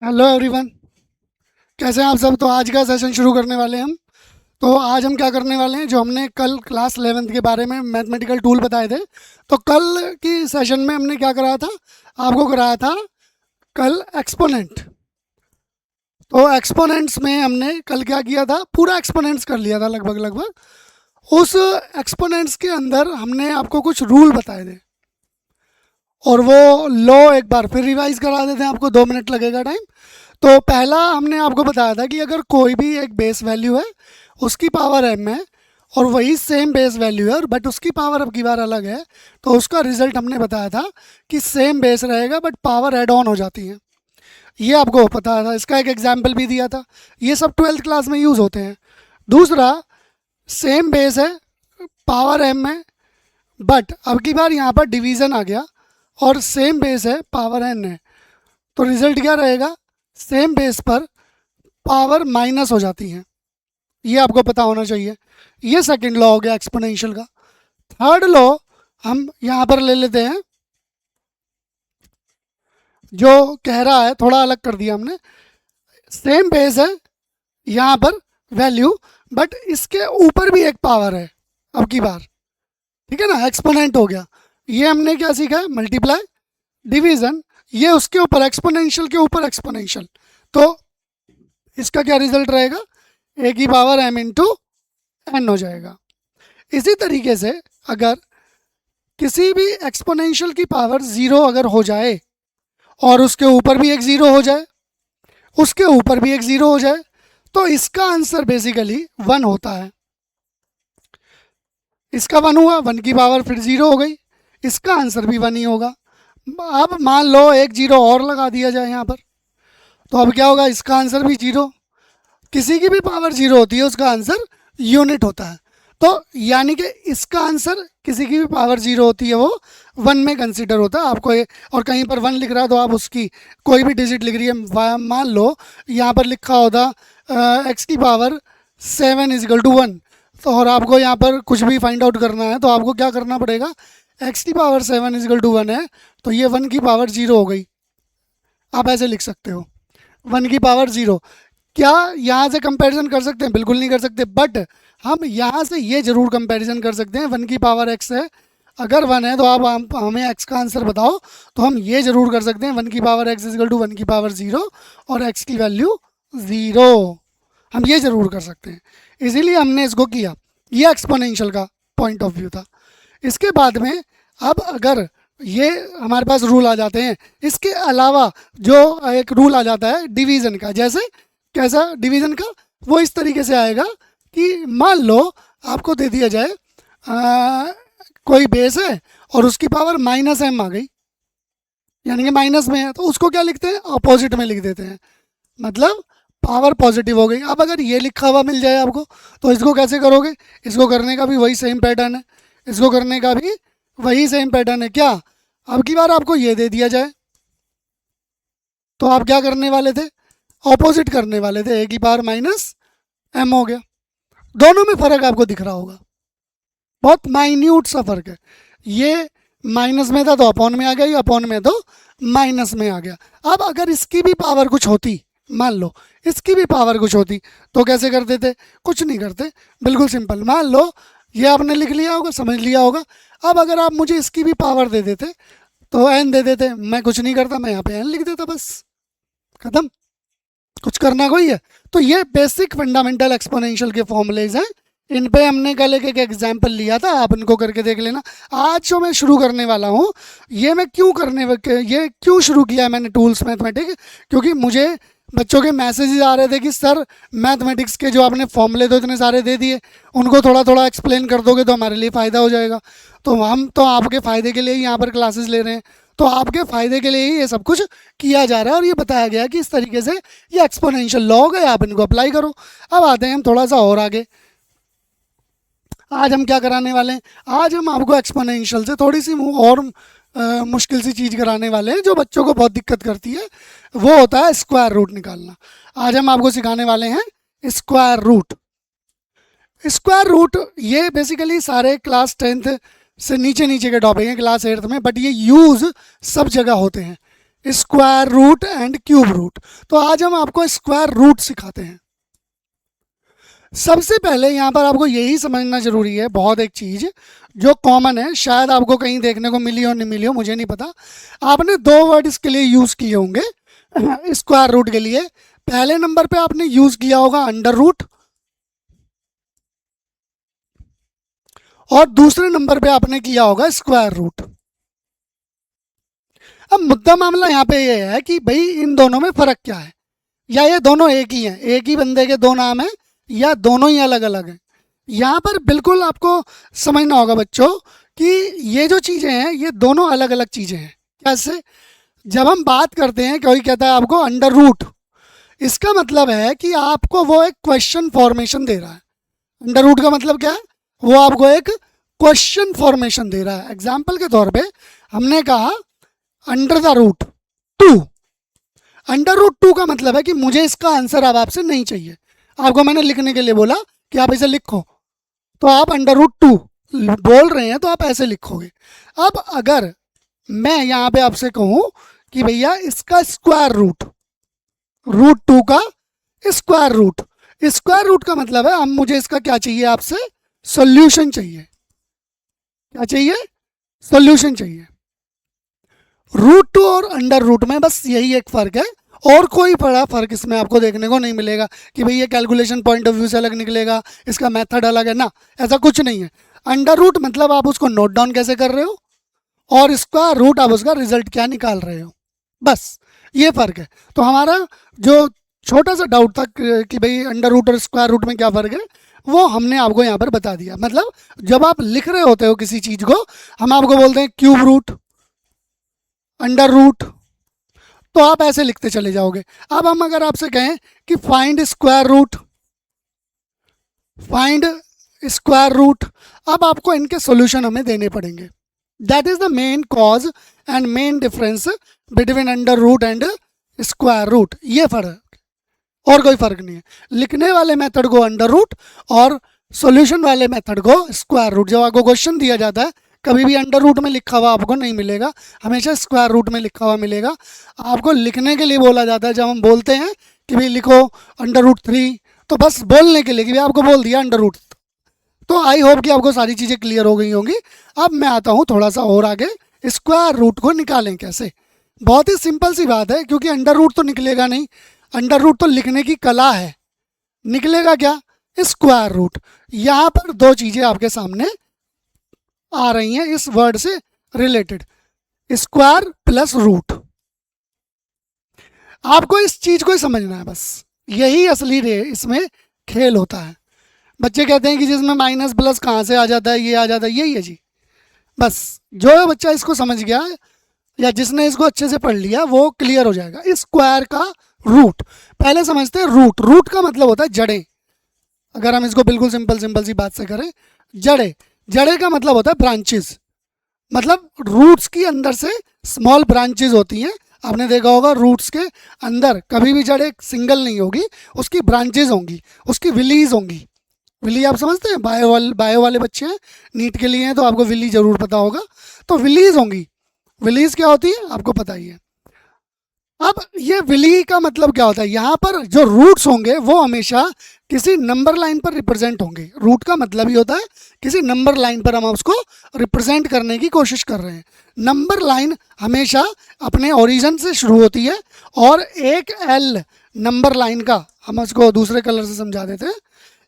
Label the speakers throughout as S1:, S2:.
S1: Hello everyone. कैसे हैं आप सब। तो आज का सेशन शुरू करने वाले हैं हम। तो आज हम क्या करने वाले हैं, जो हमने कल क्लास 11th के बारे में मैथमेटिकल टूल बताए थे। तो कल की सेशन में हमने क्या कराया था, आपको कराया था कल एक्सपोनेंट। तो एक्सपोनेंट्स में हमने कल क्या किया था, पूरा एक्सपोनेंट्स कर लिया था लगभग लगभग। उस एक्सपोनेंट्स के अंदर हमने आपको कुछ रूल बताए थे, और वो लॉ एक बार फिर रिवाइज करा देते हैं। आपको 2 मिनट लगेगा टाइम। तो पहला हमने आपको बताया था कि अगर कोई भी एक बेस वैल्यू है, उसकी पावर m है, और वही सेम बेस वैल्यू है बट उसकी पावर अब की बार अलग है, तो उसका रिजल्ट हमने बताया था कि सेम बेस रहेगा बट पावर एड ऑन हो जाती है। ये आपको पता था, इसका एक एग्जाम्पल भी दिया था। ये सब 12th क्लास में यूज़ होते हैं। दूसरा, सेम बेस है, पावर m है, बट अब की बार यहाँ पर डिवीज़न आ गया और सेम बेस है, पावर n है। तो रिजल्ट क्या रहेगा, सेम बेस पर पावर माइनस हो जाती है। ये आपको पता होना चाहिए। ये सेकंड लॉ हो गया एक्सपोनेंशियल का। थर्ड लॉ हम यहाँ पर ले लेते हैं, जो कह रहा है, थोड़ा अलग कर दिया हमने। सेम बेस है यहाँ पर वैल्यू, बट इसके ऊपर भी एक पावर है अब की बार। ठीक है ना, एक्सपोनेंट हो गया। ये हमने क्या सीखा है, मल्टीप्लाई, डिवीजन। ये उसके ऊपर एक्सपोनेंशियल के ऊपर एक्सपोनेंशियल। तो इसका क्या रिजल्ट रहेगा, ए की पावर m इंटू एन हो जाएगा। इसी तरीके से अगर किसी भी एक्सपोनेंशियल की पावर ज़ीरो अगर हो जाए और उसके ऊपर भी एक ज़ीरो हो जाए, उसके ऊपर भी एक ज़ीरो हो जाए, तो इसका आंसर बेसिकली 1 होता है। इसका 1 हुआ, 1 की पावर फिर ज़ीरो हो गई, इसका आंसर भी 1 ही होगा। अब मान लो एक जीरो और लगा दिया जाए यहाँ पर, तो अब क्या होगा, इसका आंसर भी जीरो। किसी की भी पावर जीरो होती है, उसका आंसर यूनिट होता है। तो यानी कि इसका आंसर किसी की भी पावर जीरो होती है, वो 1 में कंसिडर होता है आपको। और कहीं पर 1 लिख रहा है तो आप उसकी कोई भी डिजिट लिख रही है, मान लो यहाँ पर लिखा होता एक्स की पावर 7 इजिकल टू 1। तो और आपको यहाँ पर कुछ भी फाइंड आउट करना है, तो आपको क्या करना पड़ेगा, एक्स की पावर 7 इजिकल टू 1 है, तो ये 1 की पावर जीरो हो गई। आप ऐसे लिख सकते हो, 1 की पावर ज़ीरो। क्या यहाँ से कंपैरिजन कर सकते हैं? बिल्कुल नहीं कर सकते, बट हम यहाँ से ये ज़रूर कंपैरिजन कर सकते हैं। 1 की पावर x है, अगर 1 है तो आप हमें x का आंसर बताओ। तो हम ये ज़रूर कर सकते हैं, 1 की पावर x इजकल टू 1 की पावर ज़ीरो, और x की वैल्यू ज़ीरो। हम ये ज़रूर कर सकते हैं, इसीलिए हमने इसको किया। ये एक्सपोनेंशियल का पॉइंट ऑफ व्यू था। इसके बाद में अब अगर ये हमारे पास रूल आ जाते हैं, इसके अलावा जो एक रूल आ जाता है डिवीज़न का। जैसे कैसा डिवीज़न का, वो इस तरीके से आएगा कि मान लो आपको दे दिया जाए कोई बेस है और उसकी पावर माइनस m आ गई, यानी कि माइनस में है, तो उसको क्या लिखते हैं, अपोजिट में लिख देते हैं। मतलब पावर पॉजिटिव हो गई। अब अगर ये लिखा हुआ मिल जाए आपको, तो इसको कैसे करोगे, इसको करने का भी वही सेम पैटर्न है, इसको करने का भी वही सेम पैटर्न है। क्या, अब की बार आपको ये दे दिया जाए, तो आप क्या करने वाले थे, ऑपोजिट करने वाले थे, ए की पावर माइनस m हो गया। दोनों में फ़र्क आपको दिख रहा होगा, बहुत माइन्यूट सा फ़र्क है। ये माइनस में था तो अपॉन में आ गया, ये अपॉन में तो माइनस में आ गया। अब अगर इसकी भी पावर कुछ होती, मान लो इसकी भी पावर कुछ होती, तो कैसे करते थे, कुछ नहीं करते, बिल्कुल सिंपल। मान लो ये आपने लिख लिया होगा, समझ लिया होगा। अब अगर आप मुझे इसकी भी पावर दे देते, तो n दे देते, मैं कुछ नहीं करता, मैं यहाँ पे n लिख देता, बस खत्म। कुछ करना कोई है। तो ये बेसिक फंडामेंटल एक्सपोनेंशियल के फॉर्मूलेज हैं। इन पे हमने कल एक एग्जाम्पल लिया था, आप इनको करके देख लेना। आज जो मैं शुरू करने वाला हूँ, ये मैं ये क्यों शुरू किया है मैंने टूल्स मैथमेटिक्स, क्योंकि मुझे बच्चों के मैसेजेस आ रहे थे कि सर मैथमेटिक्स के जो आपने फॉर्मूले तो इतने सारे दे दिए, उनको थोड़ा थोड़ा एक्सप्लेन कर दोगे तो हमारे लिए फ़ायदा हो जाएगा। तो हम तो आपके फ़ायदे के लिए ही यहाँ पर क्लासेस ले रहे हैं, तो आपके फ़ायदे के लिए ही ये सब कुछ किया जा रहा है। और ये बताया गया है कि इस तरीके से ये एक्सपोनेंशियल लॉ है, आप इनको अप्लाई करो। अब आते हैं हम थोड़ा सा और आगे। आज हम क्या कराने वाले हैं, आज हम आपको एक्सपोनेंशियल से थोड़ी सी और मुश्किल सी चीज़ कराने वाले हैं, जो बच्चों को बहुत दिक्कत करती है। वो होता है स्क्वायर रूट निकालना। आज हम आपको सिखाने वाले हैं स्क्वायर रूट। स्क्वायर रूट ये बेसिकली सारे क्लास 10th से नीचे नीचे के टॉपिक हैं, क्लास 8th में, बट ये यूज़ सब जगह होते हैं। Square root and cube root. तो आज हम आपको स्क्वायर रूट सिखाते हैं। सबसे पहले यहाँ पर आपको यही समझना जरूरी है, बहुत एक चीज़ जो कॉमन है, शायद आपको कहीं देखने को मिली हो नहीं मिली हो मुझे नहीं पता। आपने दो वर्ड इसके लिए यूज़ किए होंगे स्क्वायर रूट के लिए। पहले नंबर पे आपने यूज़ किया होगा अंडर रूट, और दूसरे नंबर पे आपने किया होगा स्क्वायर रूट। अब मुद्दा मामला यहाँ पे ये है कि भाई इन दोनों में फ़र्क क्या है, या ये दोनों एक ही हैं, एक ही बंदे के दो नाम हैं, या दोनों ही अलग अलग हैं। यहाँ पर बिल्कुल आपको समझना होगा बच्चों कि ये जो चीज़ें हैं ये दोनों अलग अलग चीज़ें हैं। कैसे? जब हम बात करते हैं, कोई कहता है आपको अंडर रूट, इसका मतलब है कि आपको वो एक क्वेश्चन फॉर्मेशन दे रहा है। अंडर रूट का मतलब क्या है? वो आपको एक क्वेश्चन फॉर्मेशन दे रहा है। एग्जाम्पल के तौर पे हमने कहा under the root 2। Under root 2 का मतलब है कि मुझे इसका आंसर अब आपसे नहीं चाहिए, आपको मैंने लिखने के लिए बोला कि आप इसे लिखो, तो आप अंडर रूट 2 बोल रहे हैं तो आप ऐसे लिखोगे। अब अगर मैं यहाँ पे आपसे कहूँ कि भैया इसका स्क्वायर रूट, रूट 2 का स्क्वायर रूट, स्क्वायर रूट का मतलब है अब मुझे इसका क्या चाहिए आपसे? सॉल्यूशन चाहिए। क्या चाहिए? सॉल्यूशन चाहिए। रूट 2 और अंडर रूट में बस यही एक फ़र्क है, और कोई बड़ा फ़र्क इसमें आपको देखने को नहीं मिलेगा कि भाई ये कैलकुलेशन पॉइंट ऑफ व्यू से अलग निकलेगा, इसका मेथड अलग है ना, ऐसा कुछ नहीं है। अंडर रूट मतलब आप उसको नोट डाउन कैसे कर रहे हो, और इसका रूट आप उसका रिजल्ट क्या निकाल रहे हो, बस ये फ़र्क है। तो हमारा जो छोटा सा डाउट था कि भाई अंडर रूट और स्क्वायर रूट में क्या फ़र्क है, वो हमने आपको यहाँ पर बता दिया। मतलब जब आप लिख रहे होते हो किसी चीज़ को, हम आपको बोलते हैं क्यूब रूट, अंडर रूट, तो आप ऐसे लिखते चले जाओगे। अब हम अगर आपसे कहें कि find square root, find square root, अब आपको इनके सॉल्यूशन हमें देने पड़ेंगे। That is the main cause and main difference between under root and square root. ये फर्क, और कोई फर्क नहीं है। लिखने वाले मेथड को अंडर रूट और सॉल्यूशन वाले मेथड को स्क्वायर रूट। जब आपको क्वेश्चन दिया जाता है कभी भी अंडर रूट में लिखा हुआ आपको नहीं मिलेगा, हमेशा स्क्वायर रूट में लिखा हुआ मिलेगा। आपको लिखने के लिए बोला जाता है, जब हम बोलते हैं कि भाई लिखो अंडर रूट 3, तो बस बोलने के लिए कि भाई आपको बोल दिया अंडर रूट। तो आई होप कि आपको सारी चीज़ें क्लियर हो गई होंगी। अब मैं आता हूँ थोड़ा सा और आगे, स्क्वायर रूट को निकालें कैसे। बहुत ही सिंपल सी बात है, क्योंकि अंडर रूट तो निकलेगा नहीं, अंडर रूट तो लिखने की कला है। निकलेगा क्या? Square root. यहाँ पर दो चीज़ें आपके सामने आ रही हैं इस वर्ड से रिलेटेड, स्क्वायर प्लस रूट। आपको इस चीज को ही समझना है, बस यही असली रे इसमें खेल होता है। बच्चे कहते हैं कि जिसमें माइनस प्लस कहाँ से आ जाता है, ये आ जाता है, यही है जी। बस जो बच्चा इसको समझ गया या जिसने इसको अच्छे से पढ़ लिया वो क्लियर हो जाएगा। स्क्वायर का रूट पहले समझते हैं। रूट, रूट का मतलब होता है जड़ें। अगर हम इसको बिल्कुल सिंपल सिंपल सी बात से करें, जड़ें, जड़े का मतलब होता है ब्रांचेस। मतलब रूट्स की अंदर से स्मॉल ब्रांचेस होती हैं। आपने देखा होगा रूट्स के अंदर कभी भी जड़ एक सिंगल नहीं होगी, उसकी ब्रांचेस होंगी, उसकी विलीज होंगी। विली आप समझते हैं, बायो वाले बच्चे हैं, नीट के लिए हैं तो आपको विली जरूर पता होगा। तो विलीज होंगी। विलीज क्या होती है आपको पता ही है। अब ये विली का मतलब क्या होता है, यहाँ पर जो रूट्स होंगे वो हमेशा किसी नंबर लाइन पर रिप्रेजेंट होंगे। रूट का मतलब ही होता है किसी नंबर लाइन पर हम उसको रिप्रेजेंट करने की कोशिश कर रहे हैं। नंबर लाइन हमेशा अपने ओरिजिन से शुरू होती है, और एक एल नंबर लाइन का, हम उसको दूसरे कलर से समझा देते हैं,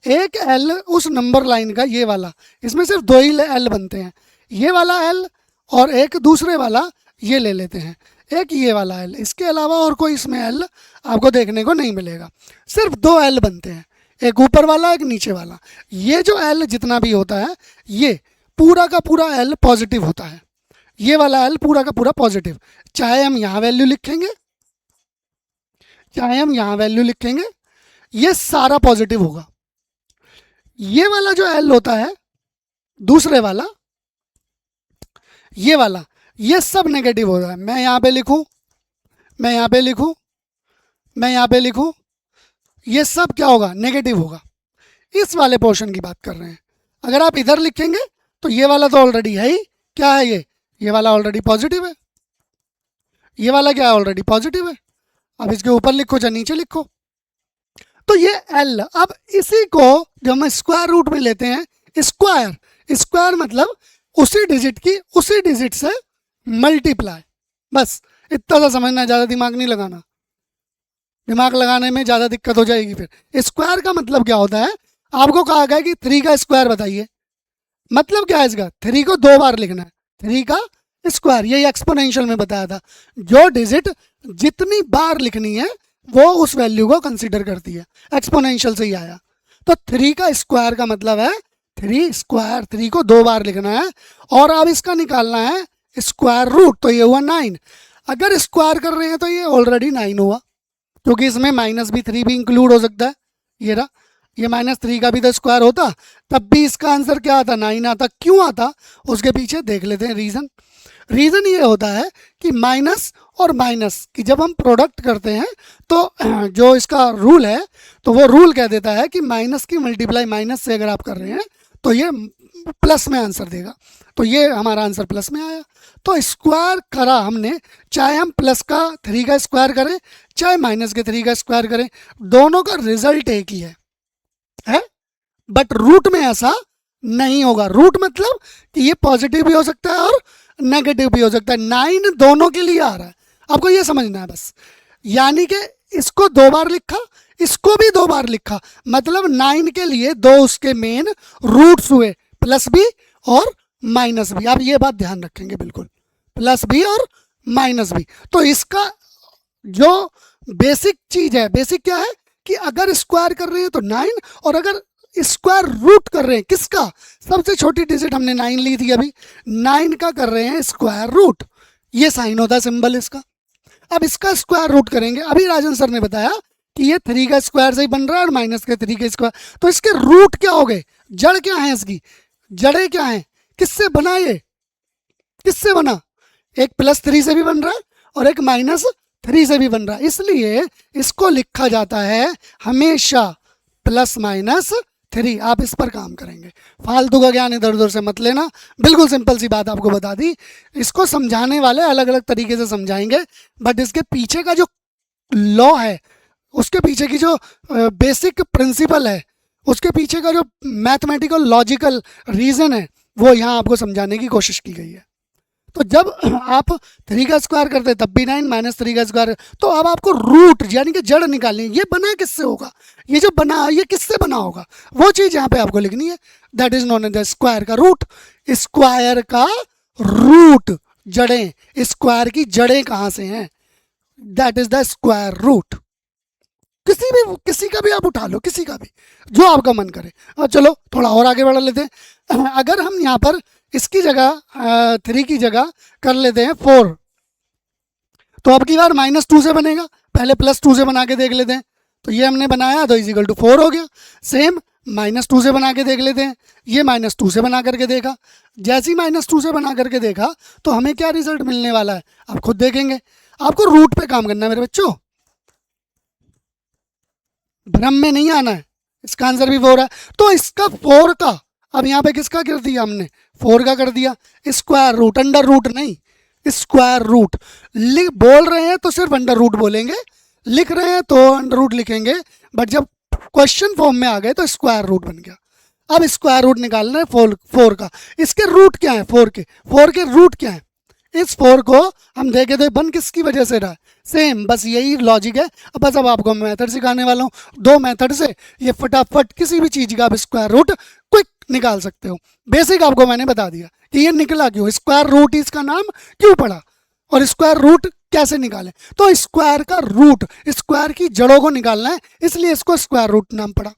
S1: एक एल उस नंबर लाइन का, ये वाला, इसमें सिर्फ दो ही एल बनते हैं, ये वाला एल और एक दूसरे वाला ये ले लेते हैं, एक ये वाला एल। इसके अलावा और कोई इसमें एल आपको देखने को नहीं मिलेगा, सिर्फ दो एल बनते हैं, एक ऊपर वाला एक नीचे वाला। ये जो एल जितना भी होता है ये पूरा का पूरा एल पॉजिटिव होता है। ये वाला एल पूरा का पूरा पॉजिटिव, चाहे हम यहाँ वैल्यू लिखेंगे चाहे हम यहाँ वैल्यू लिखेंगे, ये सारा पॉजिटिव होगा। ये वाला जो एल होता है दूसरे वाला, ये वाला, ये सब नेगेटिव होता है। मैं यहाँ पे लिखूँ, मैं यहाँ पे लिखूँ, मैं यहाँ पे लिखूँ, ये सब क्या होगा? नेगेटिव होगा। इस वाले पोर्शन की बात कर रहे हैं। अगर आप इधर लिखेंगे तो ये वाला तो ऑलरेडी है ही, क्या है ये वाला ऑलरेडी पॉजिटिव है। ये वाला क्या है, ऑलरेडी पॉजिटिव है। अब इसके ऊपर लिखो चाहे नीचे लिखो। तो ये एल, अब इसी को जब हम स्क्वायर रूट में लेते हैं, स्क्वायर, स्क्वायर मतलब उसी डिजिट से मल्टीप्लाई, बस इतना सा समझना, ज़्यादा दिमाग नहीं लगाना, दिमाग लगाने में ज़्यादा दिक्कत हो जाएगी फिर। स्क्वायर का मतलब क्या होता है, आपको कहा गया कि 3 का स्क्वायर बताइए, मतलब क्या है इसका, 3 को 2 बार लिखना है, 3 का स्क्वायर, यही एक्सपोनेंशियल में बताया था, जो डिजिट जितनी बार लिखनी है वो उस वैल्यू को कंसीडर करती है, एक्सपोनेंशियल से ही आया। तो 3 का स्क्वायर का मतलब है 3 स्क्वायर, 3 को 2 बार लिखना है, और अब इसका निकालना है स्क्वायर रूट, तो ये हुआ 9। अगर स्क्वायर कर रहे हैं तो ये ऑलरेडी 9 हुआ, क्योंकि इसमें -3 भी इंक्लूड हो सकता है। ये रहा, ये -3 का भी तो स्क्वायर होता, तब भी इसका आंसर क्या आता, 9 आता। क्यों आता, उसके पीछे देख लेते हैं रीज़न। रीज़न ये होता है कि माइनस और माइनस की जब हम प्रोडक्ट करते हैं तो जो इसका रूल है, तो वो रूल कह देता है कि माइनस की मल्टीप्लाई माइनस से अगर आप कर रहे हैं तो ये प्लस में आंसर देगा। तो ये हमारा आंसर प्लस में आया। तो स्क्वायर करा हमने, चाहे हम प्लस का 3 का स्क्वायर करें चाहे माइनस के 3 का स्क्वायर करें, दोनों का रिजल्ट एक ही है? बट रूट में ऐसा नहीं होगा। रूट मतलब कि ये पॉजिटिव भी हो सकता है और नेगेटिव भी हो सकता है। 9 दोनों के लिए आ रहा है, आपको ये समझना है बस। यानी कि इसको 2 बार लिखा, इसको भी 2 बार लिखा, मतलब 9 के लिए 2 उसके मेन रूट्स हुए, प्लस भी और माइनस भी। आप ये बात ध्यान रखेंगे बिल्कुल, प्लस भी और माइनस भी। तो इसका जो बेसिक चीज है, बेसिक क्या है कि अगर स्क्वायर कर रहे हैं तो 9, और अगर स्क्वायर रूट कर रहे हैं किसका, सबसे छोटी डिजिट हमने 9 ली थी अभी, 9 का कर रहे हैं स्क्वायर रूट, ये साइन होता है सिंबल इसका। अब इसका स्क्वायर रूट करेंगे, अभी राजन सर ने बताया कि ये 3 का स्क्वायर से ही बन रहा है और माइनस के 3 के स्क्वायर, तो इसके रूट क्या हो गए, जड़ क्या है इसकी, जड़ें क्या है, किससे बना, ये किससे बना, एक +3 से भी बन रहा है और एक -3 से भी बन रहा है, इसलिए इसको लिखा जाता है हमेशा +-3। आप इस पर काम करेंगे, फालतू का ज्ञान इधर उधर से मत लेना, बिल्कुल सिंपल सी बात आपको बता दी। इसको समझाने वाले अलग अलग तरीके से समझाएंगे, बट इसके पीछे का जो लॉ है, उसके पीछे की जो बेसिक प्रिंसिपल है, उसके पीछे का जो मैथमेटिकल लॉजिकल रीज़न है, वो यहाँ आपको समझाने की कोशिश की गई है। तो जब आप 3 का स्क्वायर करते हैं तब भी 9, -3 का स्क्वायर, तो अब आपको रूट यानी कि जड़ निकालनी है। ये बना किससे होगा, ये जो बना ये किससे बना होगा, वो चीज़ यहाँ पे आपको लिखनी है। That is known as the square का रूट। स्क्वायर का रूट, जड़ें, स्क्वायर की जड़ें कहाँ से हैं, that is the square root. किसी का भी आप उठा लो, किसी का भी जो आपका मन करे। और चलो थोड़ा और आगे बढ़ा लेते हैं। अगर हम यहाँ पर इसकी जगह 3 की जगह कर लेते हैं 4, तो अब की बार -2 से बनेगा, पहले +2 से बना के देख लेते हैं। तो ये हमने बनाया तो इजिकल टू 4 हो गया। सेम -2 से बना के देख लेते हैं, ये -2 से बना करके देखा, जैसे ही -2 से बना करके देखा तो हमें क्या रिजल्ट मिलने वाला है आप खुद देखेंगे। आपको रूट पे काम करना है मेरे बच्चों, भ्रम में नहीं आना है। इसका आंसर भी 4 है, तो इसका 4 का अब यहाँ पे किसका कर दिया हमने, 4 का कर दिया। स्क्वायर रूट, अंडर रूट नहीं, स्क्वायर रूट। बोल रहे हैं तो सिर्फ अंडर रूट बोलेंगे, लिख रहे हैं तो अंडर रूट लिखेंगे, बट जब क्वेश्चन फॉर्म में आ गए तो स्क्वायर रूट बन गया। अब स्क्वायर रूट निकालना है 4 का। इसके रूट क्या है, 4 के रूट क्या है। इस 4 को हम देखें तो बन किसकी वजह से रहा है, सेम, बस यही लॉजिक है। बस अब आपको मेथड सिखाने वाला हूँ, 2 मेथड से ये फटाफट किसी भी चीज़ का आप स्क्वायर रूट क्विक निकाल सकते हो। बेसिक आपको मैंने बता दिया कि ये निकला क्यों, स्क्वायर रूट इसका नाम क्यों पड़ा और स्क्वायर रूट कैसे निकालें। तो स्क्वायर का रूट, स्क्वायर की जड़ों को निकालना है, इसलिए इसको स्क्वायर रूट नाम पड़ा।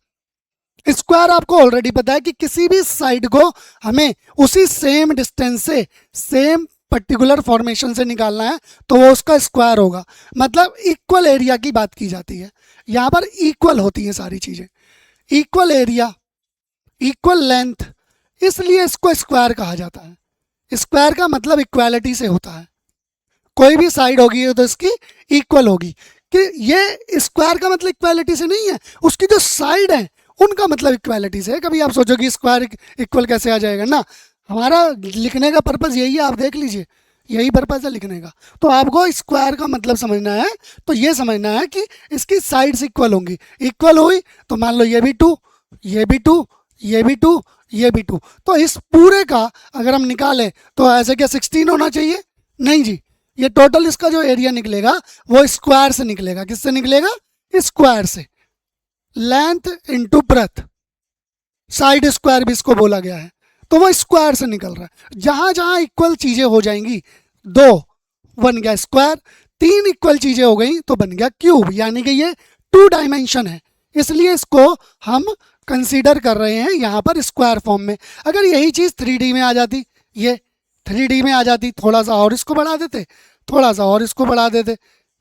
S1: स्क्वायर आपको ऑलरेडी पता है कि किसी भी साइड को हमें उसी सेम डिस्टेंस से, सेम पर्टिकुलर फॉर्मेशन से निकालना है, तो वो उसका स्क्वायर होगा। मतलब इक्वल एरिया की बात की जाती है, यहाँ पर इक्वल होती हैं सारी चीज़ें, इक्वल एरिया, इक्वल लेंथ, इसलिए इसको स्क्वायर कहा जाता है। स्क्वायर का मतलब इक्वालिटी से होता है, कोई भी साइड होगी तो इसकी इक्वल होगी। कि ये स्क्वायर का मतलब इक्वालिटी से नहीं है, उसकी जो साइड है उनका मतलब इक्वालिटी से है। कभी आप सोचो कि स्क्वायर इक्वल कैसे आ जाएगा ना, हमारा लिखने का पर्पज़ यही है, आप देख लीजिए यही पर्पज है लिखने का। तो आपको स्क्वायर का मतलब समझना है, तो ये समझना है कि इसकी साइड्स इक्वल होंगी। इक्वल हुई तो मान लो ये भी 2, ये भी 2, ये भी 2, ये भी 2। तो इस पूरे का अगर हम निकालें तो ऐसे क्या 16 होना चाहिए? नहीं जी, ये टोटल इसका जो एरिया निकलेगा वो स्क्वायर से निकलेगा। किससे निकलेगा? स्क्वायर से। Length into breadth, side square भी इसको बोला गया है, तो वो स्क्वायर से निकल रहा है। जहां जहां इक्वल चीजें हो जाएंगी, 2 बन गया स्क्वायर, 3 इक्वल चीजें हो गई तो बन गया क्यूब, यानी कि ये 2 डायमेंशन है, इसलिए इसको हम कंसीडर कर रहे हैं यहाँ पर स्क्वायर फॉर्म में। अगर यही चीज़ 3D में आ जाती, ये 3D में आ जाती, थोड़ा सा और इसको बढ़ा देते, थोड़ा सा और इसको बढ़ा देते,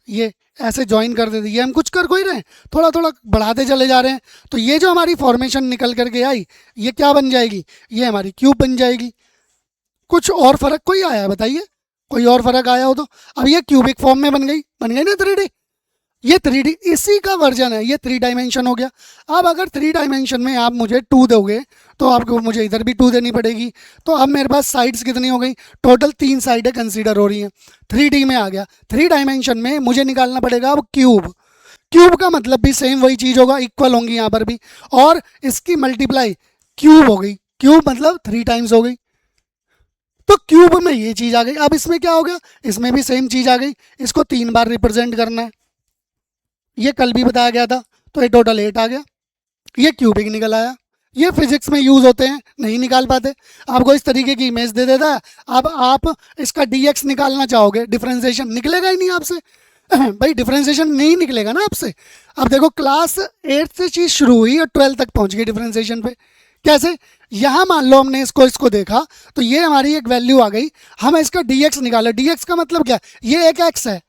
S1: ये ऐसे ज्वाइन कर देते, ये हम कुछ कर कोई रहे हैं, थोड़ा थोड़ा बढ़ाते चले जा रहे हैं, तो ये जो हमारी फॉर्मेशन निकल करके आई ये क्या बन जाएगी? ये हमारी क्यूब बन जाएगी। कुछ और फर्क कोई आया बताइए? कोई और फर्क आया हो तो? अब ये क्यूबिक फॉर्म में बन गई ना 3D। ये 3D इसी का वर्जन है, ये 3 डायमेंशन हो गया। अब अगर 3 डायमेंशन में आप मुझे 2 दोगे तो आपको मुझे इधर भी 2 देनी पड़ेगी। तो अब मेरे पास साइड्स कितनी हो गई? टोटल 3 साइडें कंसीडर हो रही हैं। 3D में आ गया, 3 डायमेंशन में मुझे निकालना पड़ेगा अब क्यूब। क्यूब का मतलब भी सेम वही चीज़ होगा, इक्वल होंगी यहाँ पर भी, और इसकी मल्टीप्लाई क्यूब हो गई। क्यूब मतलब 3 टाइम्स हो गई, तो क्यूब में ये चीज़ आ गई। अब इसमें क्या हो गया? इसमें भी सेम चीज़ आ गई, इसको 3 बार रिप्रेजेंट करना है। ये कल भी बताया गया था, तो ये टोटल 8 आ गया। ये क्यूबिक निकल आया। ये फिजिक्स में यूज़ होते हैं, नहीं निकाल पाते, आपको इस तरीके की इमेज दे देता है। अब आप इसका dx निकालना चाहोगे, डिफ्रेंसिएशन निकलेगा ही नहीं आपसे भाई, डिफ्रेंसिएशन नहीं निकलेगा ना आपसे। अब देखो, क्लास 8 से चीज़ शुरू हुई और 12 तक पहुंच गई डिफ्रेंसिएशन पे। कैसे? यहाँ मान लो हमने इसको देखा, तो ये हमारी एक वैल्यू आ गई, हम इसका dx निकाला। dx का मतलब क्या? ये एक x है।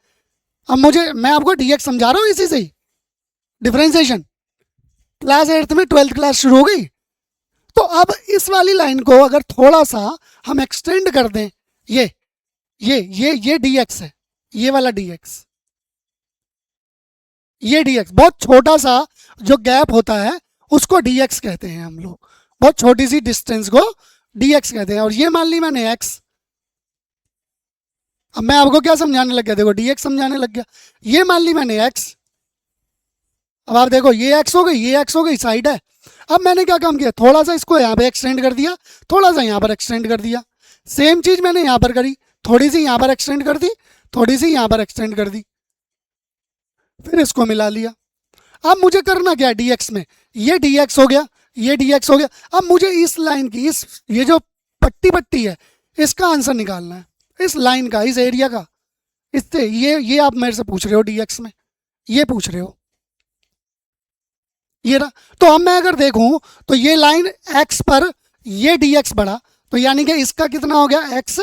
S1: अब मैं आपको dx समझा रहा हूँ इसी से ही, डिफ्रेंसिएशन। क्लास 8 में 12th क्लास शुरू हो गई। तो अब इस वाली लाइन को अगर थोड़ा सा हम एक्सटेंड कर दें, ये dx है, ये वाला dx, ये dx, बहुत छोटा सा जो गैप होता है उसको dx कहते हैं हम लोग। बहुत छोटी सी डिस्टेंस को dx कहते हैं। और ये मान ली मैंने x। अब मैं आपको क्या समझाने लग गया? देखो, dx समझाने लग गया। ये मान ली मैंने x। अब आप देखो, ये x हो गई, ये x हो गई, साइड है। अब मैंने क्या काम किया? थोड़ा सा इसको यहाँ पे एक्सटेंड कर दिया, थोड़ा सा यहाँ पर एक्सटेंड कर दिया। सेम चीज मैंने यहाँ पर करी, थोड़ी सी यहाँ पर एक्सटेंड कर दी, थोड़ी सी यहाँ पर एक्सटेंड कर दी, फिर इसको मिला लिया। अब मुझे करना क्या है dx में? ये dx हो गया, ये dx हो गया। अब मुझे इस लाइन की, ये जो पट्टी है, इसका आंसर निकालना है, इस लाइन का, इस एरिया का। इससे ये आप मेरे से पूछ रहे हो dx में, ये पूछ रहे हो, ये ना। तो अब मैं अगर देखूं तो ये लाइन x पर ये dx बढ़ा, तो यानी कि इसका कितना हो गया? x।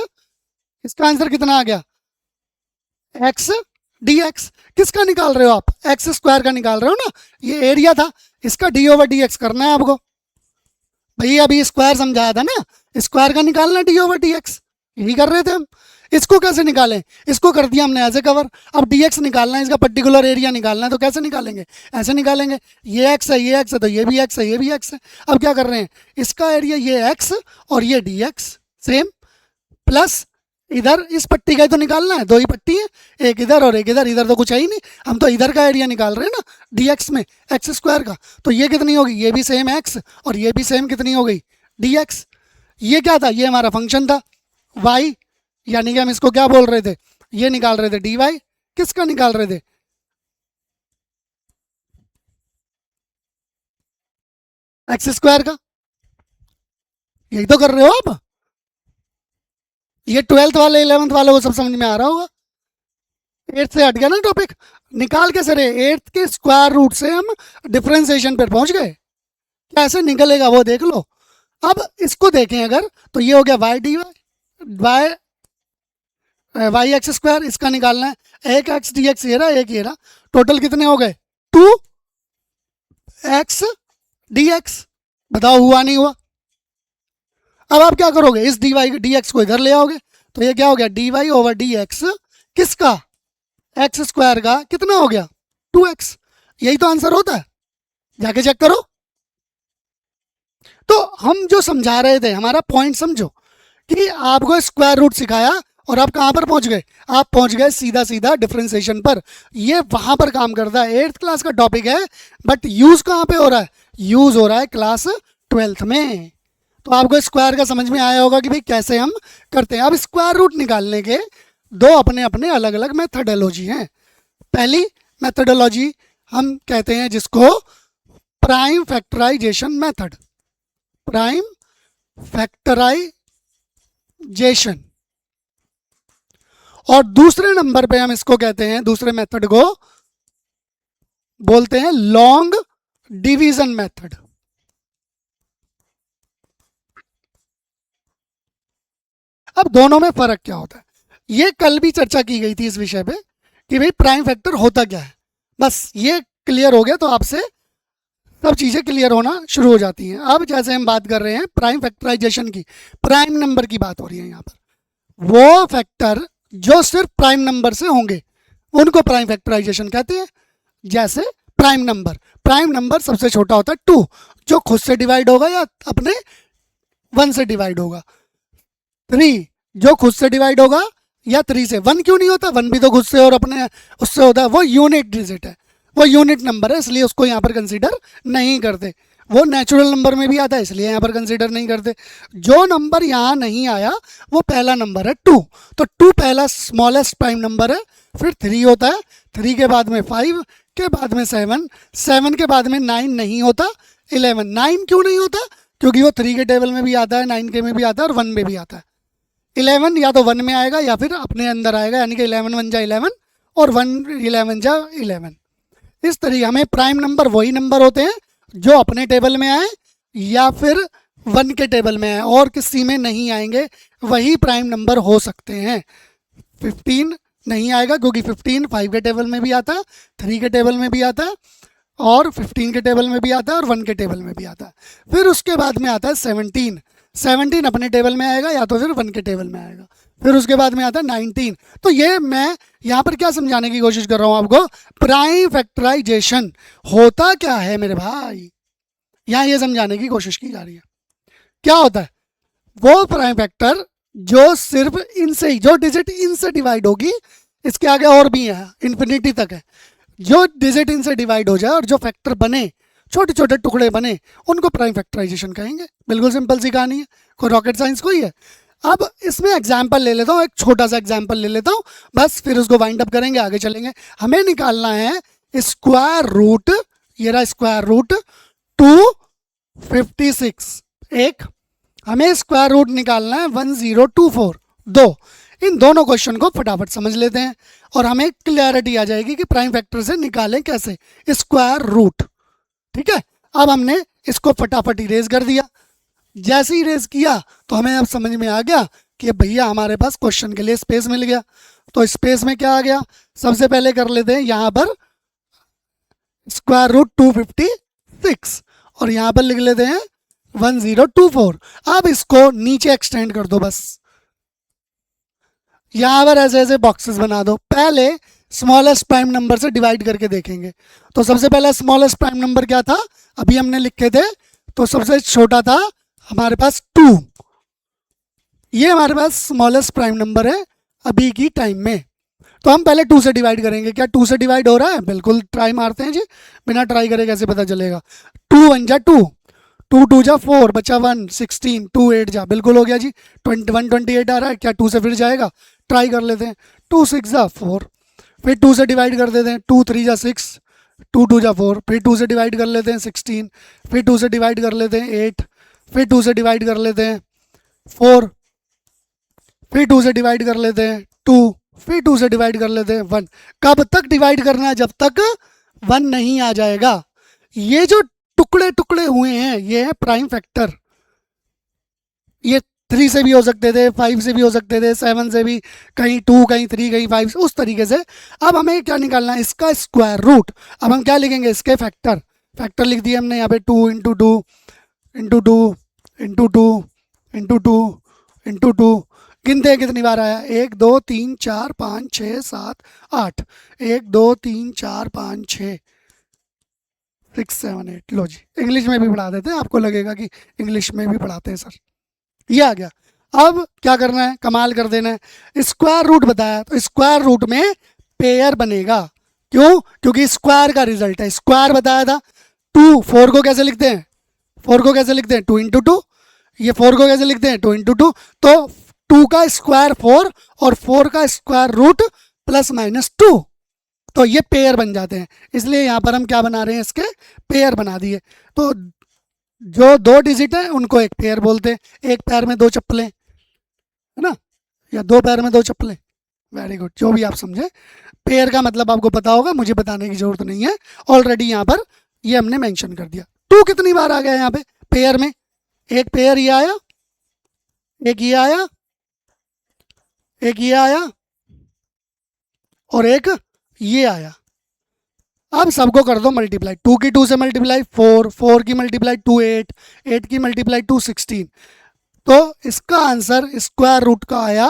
S1: इसका आंसर कितना आ गया? x dx। किसका निकाल रहे हो आप? एक्स स्क्वायर का निकाल रहे हो ना। ये एरिया था, इसका d ओवर dx करना है आपको। भैया अभी स्क्वायर समझाया था ना, स्क्वायर का निकालना d ओवर dx, यही कर रहे थे हम। इसको कैसे निकालें? इसको कर दिया हमने ऐसे कवर। अब dx निकालना है, इसका पर्टिकुलर एरिया निकालना है, तो कैसे निकालेंगे? ऐसे निकालेंगे। ये x है, ये x है, तो ये भी x है, ये भी x है। अब क्या कर रहे हैं? इसका एरिया ये x और ये dx सेम, प्लस इधर इस पट्टी का ही तो निकालना है, 2 ही पट्टी है, एक इधर और एक इधर। इधर तो कुछ है ही नहीं, हम तो इधर का एरिया निकाल रहे हैं ना dx में, एक्स स्क्वायर का। तो ये कितनी होगी? ये भी सेम x और ये भी सेम कितनी हो गई? dx। ये क्या था? ये हमारा फंक्शन था y, यानी कि हम इसको क्या बोल रहे थे? ये निकाल रहे थे dy। किसका निकाल रहे थे? एक्स स्क्वायर का। यही तो कर रहे हो आप। ये 12th वाले 11th वाले को सब समझ में आ रहा होगा। 8th से हट गया ना टॉपिक। निकाल के सरे 8th के स्क्वायर रूट से हम डिफरेंशिएशन पर पहुंच गए। कैसे निकलेगा वो देख लो। अब इसको देखें अगर, तो ये हो गया y dy, Y X square, इसका निकालना है। एक एक्स डी एक्स ये रहा, एक ये रहा, टोटल कितने हो गए? 2x dx। बताओ हुआ नहीं हुआ? अब आप क्या करोगे? इस dy dx को इधर ले आओगे, तो ये क्या हो गया? dy ओवर dx, किसका? एक्स स्क्वायर का कितना हो गया? 2x। यही तो आंसर होता है, जाके चेक करो। तो हम जो समझा रहे थे, हमारा पॉइंट समझो कि आपको स्क्वायर रूट सिखाया और आप कहाँ पर पहुंच गए? आप पहुंच गए सीधा सीधा डिफरेंशिएशन पर। ये वहां पर काम करता है, 8th क्लास का टॉपिक है, बट यूज कहाँ पे हो रहा है? यूज हो रहा है क्लास 12th में। तो आपको स्क्वायर का समझ में आया होगा कि भाई कैसे हम करते हैं। अब स्क्वायर रूट निकालने के दो अपने अपने अलग अलग मेथडोलॉजी हैं। पहली मेथडोलॉजी हम कहते हैं जिसको prime factorisation method, prime factorisation. और दूसरे नंबर पे हम इसको कहते हैं, दूसरे मेथड को बोलते हैं लॉन्ग डिवीजन मेथड। अब दोनों में फर्क क्या होता है, ये कल भी चर्चा की गई थी इस विषय पे कि भाई प्राइम फैक्टर होता क्या है। बस ये क्लियर हो गया तो आपसे सब चीज़ें क्लियर होना शुरू हो जाती हैं। अब जैसे हम बात कर रहे हैं प्राइम फैक्टराइजेशन की, प्राइम नंबर की बात हो रही है यहाँ पर। वो फैक्टर जो सिर्फ प्राइम नंबर से होंगे उनको प्राइम फैक्टराइजेशन कहते हैं। जैसे प्राइम नंबर सबसे छोटा होता है 2, जो खुद से डिवाइड होगा या अपने 1 से डिवाइड होगा। 3 जो खुद से डिवाइड होगा या 3 से। 1 क्यों नहीं होता? 1 भी तो खुद से और अपने उससे होता है। वो यूनिट डिजिट है, वो यूनिट नंबर है, इसलिए उसको यहाँ पर कंसीडर नहीं करते। वो नेचुरल नंबर में भी आता है, इसलिए यहाँ पर कंसीडर नहीं करते। जो नंबर यहाँ नहीं आया वो पहला नंबर है 2। तो 2 पहला स्मॉलेस्ट प्राइम नंबर है। फिर 3 होता है, 3 के बाद में 5, के बाद में 7, 7 के बाद में 9 नहीं होता, 11। 9 क्यों नहीं होता? क्योंकि वो 3 के टेबल में भी आता है, 9 के में भी आता है और 1 में भी आता है। 11 या तो 1 में आएगा या फिर अपने अंदर आएगा, यानी कि 11 1 जा 11 और 1 11 जा 11। इस तरीके हमें प्राइम नंबर वही नंबर होते हैं जो अपने टेबल में आए या फिर 1 के टेबल में आए, और किसी में नहीं आएंगे, वही प्राइम नंबर हो सकते हैं। 15 नहीं आएगा क्योंकि 15 5 के टेबल में भी आता है, 3 के टेबल में भी आता है और 15 के टेबल में भी आता है और 1 के टेबल में भी आता है। फिर उसके बाद में आता है 17, 17 अपने टेबल में आएगा या तो फिर 1 के टेबल में आएगा। फिर उसके बाद में आता है 19। तो ये मैं यहाँ पर क्या समझाने की कोशिश कर रहा हूँ आपको, प्राइम फैक्टराइजेशन होता क्या है मेरे भाई, यहाँ ये समझाने की कोशिश की जा रही है। क्या होता है? वो प्राइम फैक्टर जो सिर्फ इनसे ही, जो डिजिट इनसे डिवाइड होगी, इसके आगे और भी है, इन्फिनिटी तक है, जो डिजिट इनसे डिवाइड हो जाए और जो फैक्टर बने, छोटे छोटे टुकड़े बने, उनको प्राइम फैक्टराइजेशन कहेंगे। बिल्कुल सिंपल सी कहानी है, कोई रॉकेट साइंस कोई है। अब इसमें एग्जाम्पल ले लेता हूँ, एक छोटा सा एग्जाम्पल ले लेता हूँ, बस फिर उसको वाइंड अप करेंगे, आगे चलेंगे। हमें निकालना है स्क्वायर रूट, ये रहा स्क्वायर रूट 256। एक हमें स्क्वायर रूट निकालना है 1024। दो, इन दोनों क्वेश्चन को फटाफट समझ लेते हैं और हमें क्लैरिटी आ जाएगी कि प्राइम फैक्टर से निकालें कैसे स्क्वायर रूट। ठीक है, अब हमने इसको फटाफट इरेज कर दिया। जैसे ही इरेज किया तो हमें अब समझ में आ गया कि भैया हमारे पास क्वेश्चन के लिए स्पेस मिल गया। तो स्पेस में क्या आ गया, सबसे पहले कर लेते हैं यहाँ पर स्क्वायर रूट 256 और यहाँ पर लिख लेते हैं 1024। अब इसको नीचे एक्सटेंड कर दो, बस यहाँ पर ऐसे ऐसे बॉक्सेस बना दो। पहले स्मॉलेस्ट प्राइम नंबर से डिवाइड करके देखेंगे। तो सबसे पहला स्मॉलेस्ट प्राइम नंबर क्या था, अभी हमने लिखे थे, तो सबसे छोटा था हमारे पास 2। ये हमारे पास स्मॉलेस्ट प्राइम नंबर है अभी की टाइम में। तो हम पहले 2 से डिवाइड करेंगे। क्या 2 से डिवाइड हो रहा है? बिल्कुल, ट्राई मारते हैं जी, बिना ट्राई करे कैसे पता चलेगा। 2 1 जा 2, 2 2 जा 4, बचा 1, 16, 2 8 जा, बिल्कुल हो गया जी। 128 आ रहा है, क्या 2 से फिर जाएगा? ट्राई कर लेते हैं। 2 6 जा 4, फिर 2 से डिवाइड कर देते हैं। 2 3 जा 6, 2 2 जा 4, फिर 2 से डिवाइड कर लेते हैं 16, फिर 2 से डिवाइड कर लेते हैं 8, फिर 2 से डिवाइड कर लेते हैं 4, फिर 2 से डिवाइड कर लेते हैं 2, फिर 2 से डिवाइड कर लेते हैं 1। कब तक डिवाइड करना है? जब तक 1 नहीं आ जाएगा। ये जो टुकड़े टुकड़े हुए हैं ये है प्राइम फैक्टर। ये 3 से भी हो सकते थे, 5 से भी हो सकते थे, 7 से भी, कहीं 2 कहीं 3 कहीं 5, उस तरीके से। अब हमें क्या निकालना है? इसका स्क्वायर रूट। अब हम क्या लिखेंगे? इसके फैक्टर। फैक्टर लिख दिए हमने यहाँ पे 2 into 2 into 2 into 2 into 2 into 2। गिनते हैं कितनी बार आया? 1 2 3 4 5 6 7 8। 1 2 3 4 5 6 6 7 8। लो जी, इंग्लिश में भी पढ़ा देते हैं, आपको लगेगा कि इंग्लिश में भी पढ़ाते हैं सर। ये आ गया। अब क्या करना है, कमाल कर देना है। स्क्वायर रूट बताया तो स्क्वायर रूट में पेयर बनेगा। क्यों? क्योंकि स्क्वायर का रिजल्ट है, स्क्वायर बताया था। 2 4 को कैसे लिखते हैं, 4 को कैसे लिखते हैं 2 इंटू 2। ये 4 को कैसे लिखते हैं 2 इंटू 2। तो 2 का स्क्वायर 4 और 4 का स्क्वायर रूट प्लस माइनस 2, तो ये पेयर बन जाते हैं। इसलिए यहाँ पर हम क्या बना रहे हैं, इसके पेयर बना दिए। तो जो 2 डिजिट है उनको एक पेयर बोलते हैं। एक पैर में 2 चप्पलें, है ना, या 2 पैर में 2 चप्पलें। वेरी गुड, जो भी आप समझे। पेयर का मतलब आपको पता होगा, मुझे बताने की जरूरत नहीं है, ऑलरेडी यहाँ पर ये हमने मेंशन कर दिया। 2 कितनी बार आ गया यहाँ पे पेयर में, एक पेयर ये आया, एक ये आया, एक ये आया और एक ये आया। अब सबको कर दो मल्टीप्लाई, 2 की 2 से मल्टीप्लाई 4, 4 की मल्टीप्लाई 2 8, 8 की मल्टीप्लाई 2 16। तो इसका आंसर स्क्वायर रूट का आया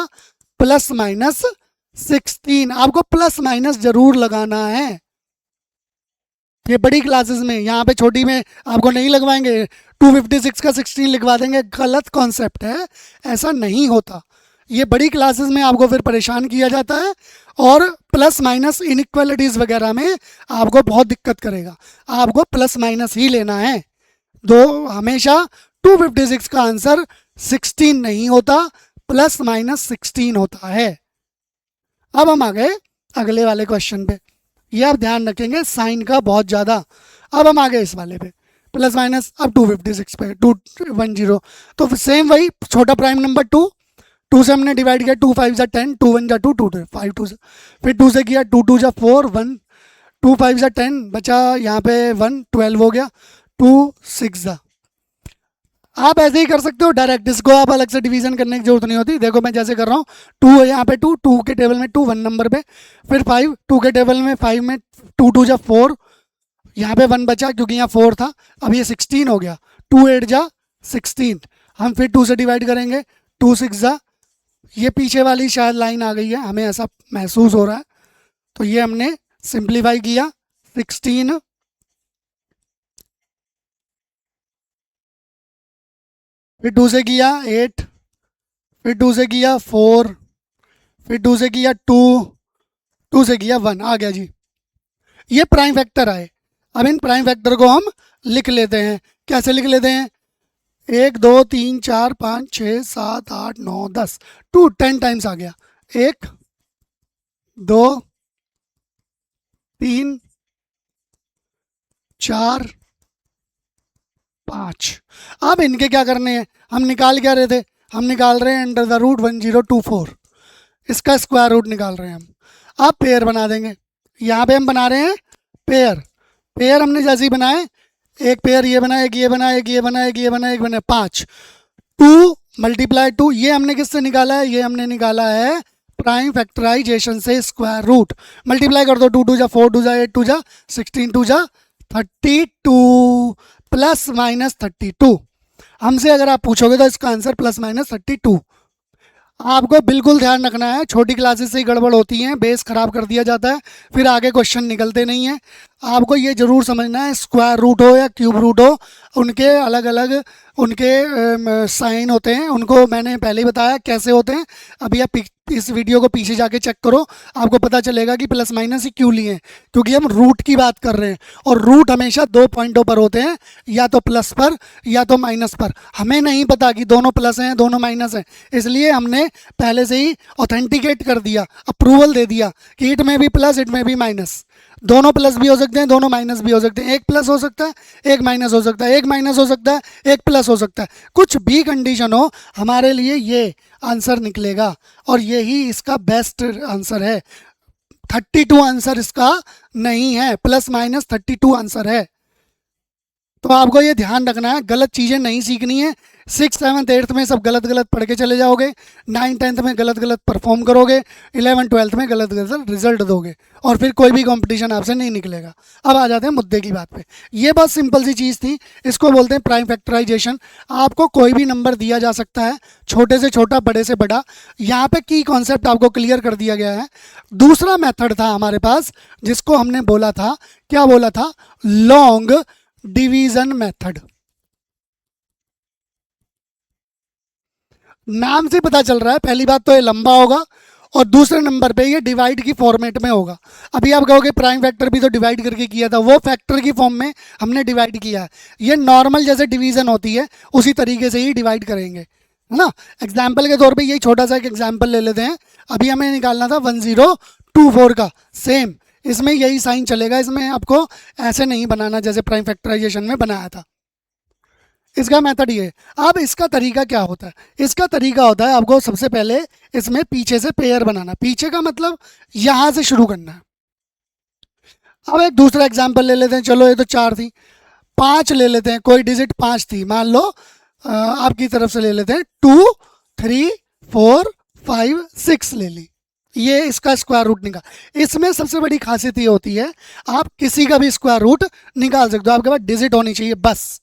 S1: प्लस माइनस 16। आपको प्लस माइनस जरूर लगाना है, ये बड़ी क्लासेस में। यहाँ पे छोटी में आपको नहीं लगवाएंगे, 256 का 16 लिखवा देंगे, गलत कॉन्सेप्ट है, ऐसा नहीं होता। ये बड़ी क्लासेस में आपको फिर परेशान किया जाता है और प्लस माइनस इनइक्वालिटीज़ वगैरह में आपको बहुत दिक्कत करेगा। आपको प्लस माइनस ही लेना है। दो हमेशा 256 का आंसर 16 नहीं होता, प्लस माइनस 16 होता है। अब हम आ गए अगले वाले क्वेश्चन पे, ये आप ध्यान रखेंगे साइन का बहुत ज़्यादा। अब हम आ गए इस वाले पे, प्लस माइनस अब 256 पे 210। तो सेम वही छोटा प्राइम नंबर 2, 2 से हमने डिवाइड किया, 2 5 जा 10, 2 1 जा 2, 2 5 2 से, फिर 2 से किया, 2 2 जा 4 1, 2 5 जा 10 बचा यहाँ पे 1 12 हो गया, 2 6 जा। आप ऐसे ही कर सकते हो डायरेक्ट, इसको आप अलग से डिवीजन करने की जरूरत नहीं होती। देखो मैं जैसे कर रहा हूँ, 2 है यहाँ पे, 2 2 के टेबल में 2 1 नंबर पे, फिर 5 2 के टेबल में 5 में 2 2 जा 4, यहाँ पे 1 बचा क्योंकि यहाँ 4 था, अब ये 16 हो गया, 2 8 जा 16। हम फिर 2 से डिवाइड करेंगे, 2 6 जा, ये पीछे वाली शायद लाइन आ गई है, हमें ऐसा महसूस हो रहा है, तो ये हमने सिंप्लीफाई किया 16, फिर 2 से किया 8, फिर 2 से किया 4, फिर 2 से किया 2, 2 से किया 1, आ गया जी। ये प्राइम फैक्टर आए। अब इन प्राइम फैक्टर को हम लिख लेते हैं। कैसे लिख लेते हैं, 1 2 3 4 5 6 7 8 9 10, 2 10 टाइम्स आ गया, 1 2 3 4 5। अब इनके क्या करने हैं, हम निकाल क्या रहे थे, हम निकाल रहे हैं अंडर द रूट 1024, इसका स्क्वायर रूट निकाल रहे हैं हम। अब पेयर बना देंगे, यहाँ पे हम बना रहे हैं पेयर। पेयर हमने जैसे ही बनाए, एक पेयर ये बना, एक ये बना, एक ये बना, एक ये बना, एक बना, 5, 2 मल्टीप्लाई 2, ये हमने किससे निकाला है, ये हमने निकाला है प्राइम फैक्टराइजेशन से। स्क्वायर रूट मल्टीप्लाई कर दो, 2 2 जा 4, 2 जा 8, 2 जा 16, 2 जा 32, प्लस माइनस 32। हमसे अगर आप पूछोगे तो इसका आंसर प्लस माइनस 32। आपको बिल्कुल ध्यान रखना है, छोटी क्लासेस से ही गड़बड़ होती हैं, बेस खराब कर दिया जाता है, फिर आगे क्वेश्चन निकलते नहीं हैं। आपको ये ज़रूर समझना है, स्क्वायर रूट हो या क्यूब रूट हो, उनके अलग अलग उनके साइन होते हैं, उनको मैंने पहले ही बताया कैसे होते हैं। अभी आप इस वीडियो को पीछे जाके चेक करो, आपको पता चलेगा कि प्लस माइनस ही क्यों लिए हैं, क्योंकि हम रूट की बात कर रहे हैं और रूट हमेशा 2 पॉइंटों पर होते हैं, या तो प्लस पर या तो माइनस पर। हमें नहीं पता कि दोनों प्लस हैं दोनों माइनस हैं, इसलिए हमने पहले से ही ऑथेंटिकेट कर दिया, अप्रूवल दे दिया कि इट में भी प्लस इट में भी माइनस, दोनों प्लस भी हो सकते हैं दोनों माइनस भी हो सकते हैं, एक प्लस हो सकता है एक माइनस हो सकता है, एक माइनस हो सकता है एक प्लस हो सकता है, कुछ भी कंडीशन हो हमारे लिए ये आंसर निकलेगा और यही इसका बेस्ट आंसर है। 32 आंसर इसका नहीं है, प्लस माइनस 32 आंसर है। तो आपको ये ध्यान रखना है, गलत चीज़ें नहीं सीखनी है। 6th 7th 8th में सब गलत गलत पढ़ के चले जाओगे, 9th 10th में गलत गलत परफॉर्म करोगे, 11th 12th में गलत गलत रिजल्ट दोगे और फिर कोई भी कंपटीशन आपसे नहीं निकलेगा। अब आ जाते हैं मुद्दे की बात पे। ये बहुत सिंपल सी चीज़ थी, इसको बोलते हैं प्राइम फैक्टराइजेशन। आपको कोई भी नंबर दिया जा सकता है, छोटे से छोटा बड़े से बड़ा। यहाँ पे की कॉन्सेप्ट आपको क्लियर कर दिया गया है। दूसरा मेथड था हमारे पास जिसको हमने बोला था, क्या बोला था, लॉन्ग डिवीजन मेथड। नाम से पता चल रहा है, पहली बात तो ये लंबा होगा और दूसरे नंबर पे ये डिवाइड की फॉर्मेट में होगा। अभी आप कहोगे प्राइम फैक्टर भी तो डिवाइड करके किया था, वो फैक्टर की फॉर्म में हमने डिवाइड किया है। ये नॉर्मल जैसे डिवीज़न होती है उसी तरीके से ही डिवाइड करेंगे, है ना। एग्जाम्पल के तौर पे यही छोटा सा एक एग्जाम्पल ले लेते हैं। अभी हमें निकालना था 1024 का, सेम इसमें यही साइन चलेगा, इसमें आपको ऐसे नहीं बनाना जैसे प्राइम फैक्टराइजेशन में बनाया था। इसका मेथड ये है। अब इसका तरीका क्या होता है? इसका तरीका होता है आपको सबसे पहले इसमें पीछे से पेयर बनाना। पीछे का मतलब यहाँ से शुरू करना है। अब एक दूसरा एग्जाम्पल ले लेते हैं, चलो ये तो 4 थी, 5 ले लेते हैं, कोई डिजिट 5 थी, मान लो आपकी तरफ से ले लेते हैं 2 3 4 5 6 ले ली, ये इसका स्क्वायर रूट निकाल। इसमें सबसे बड़ी खासियत ये होती है आप किसी का भी स्क्वायर रूट निकाल सकते हो, आपके पास डिजिट होनी चाहिए, बस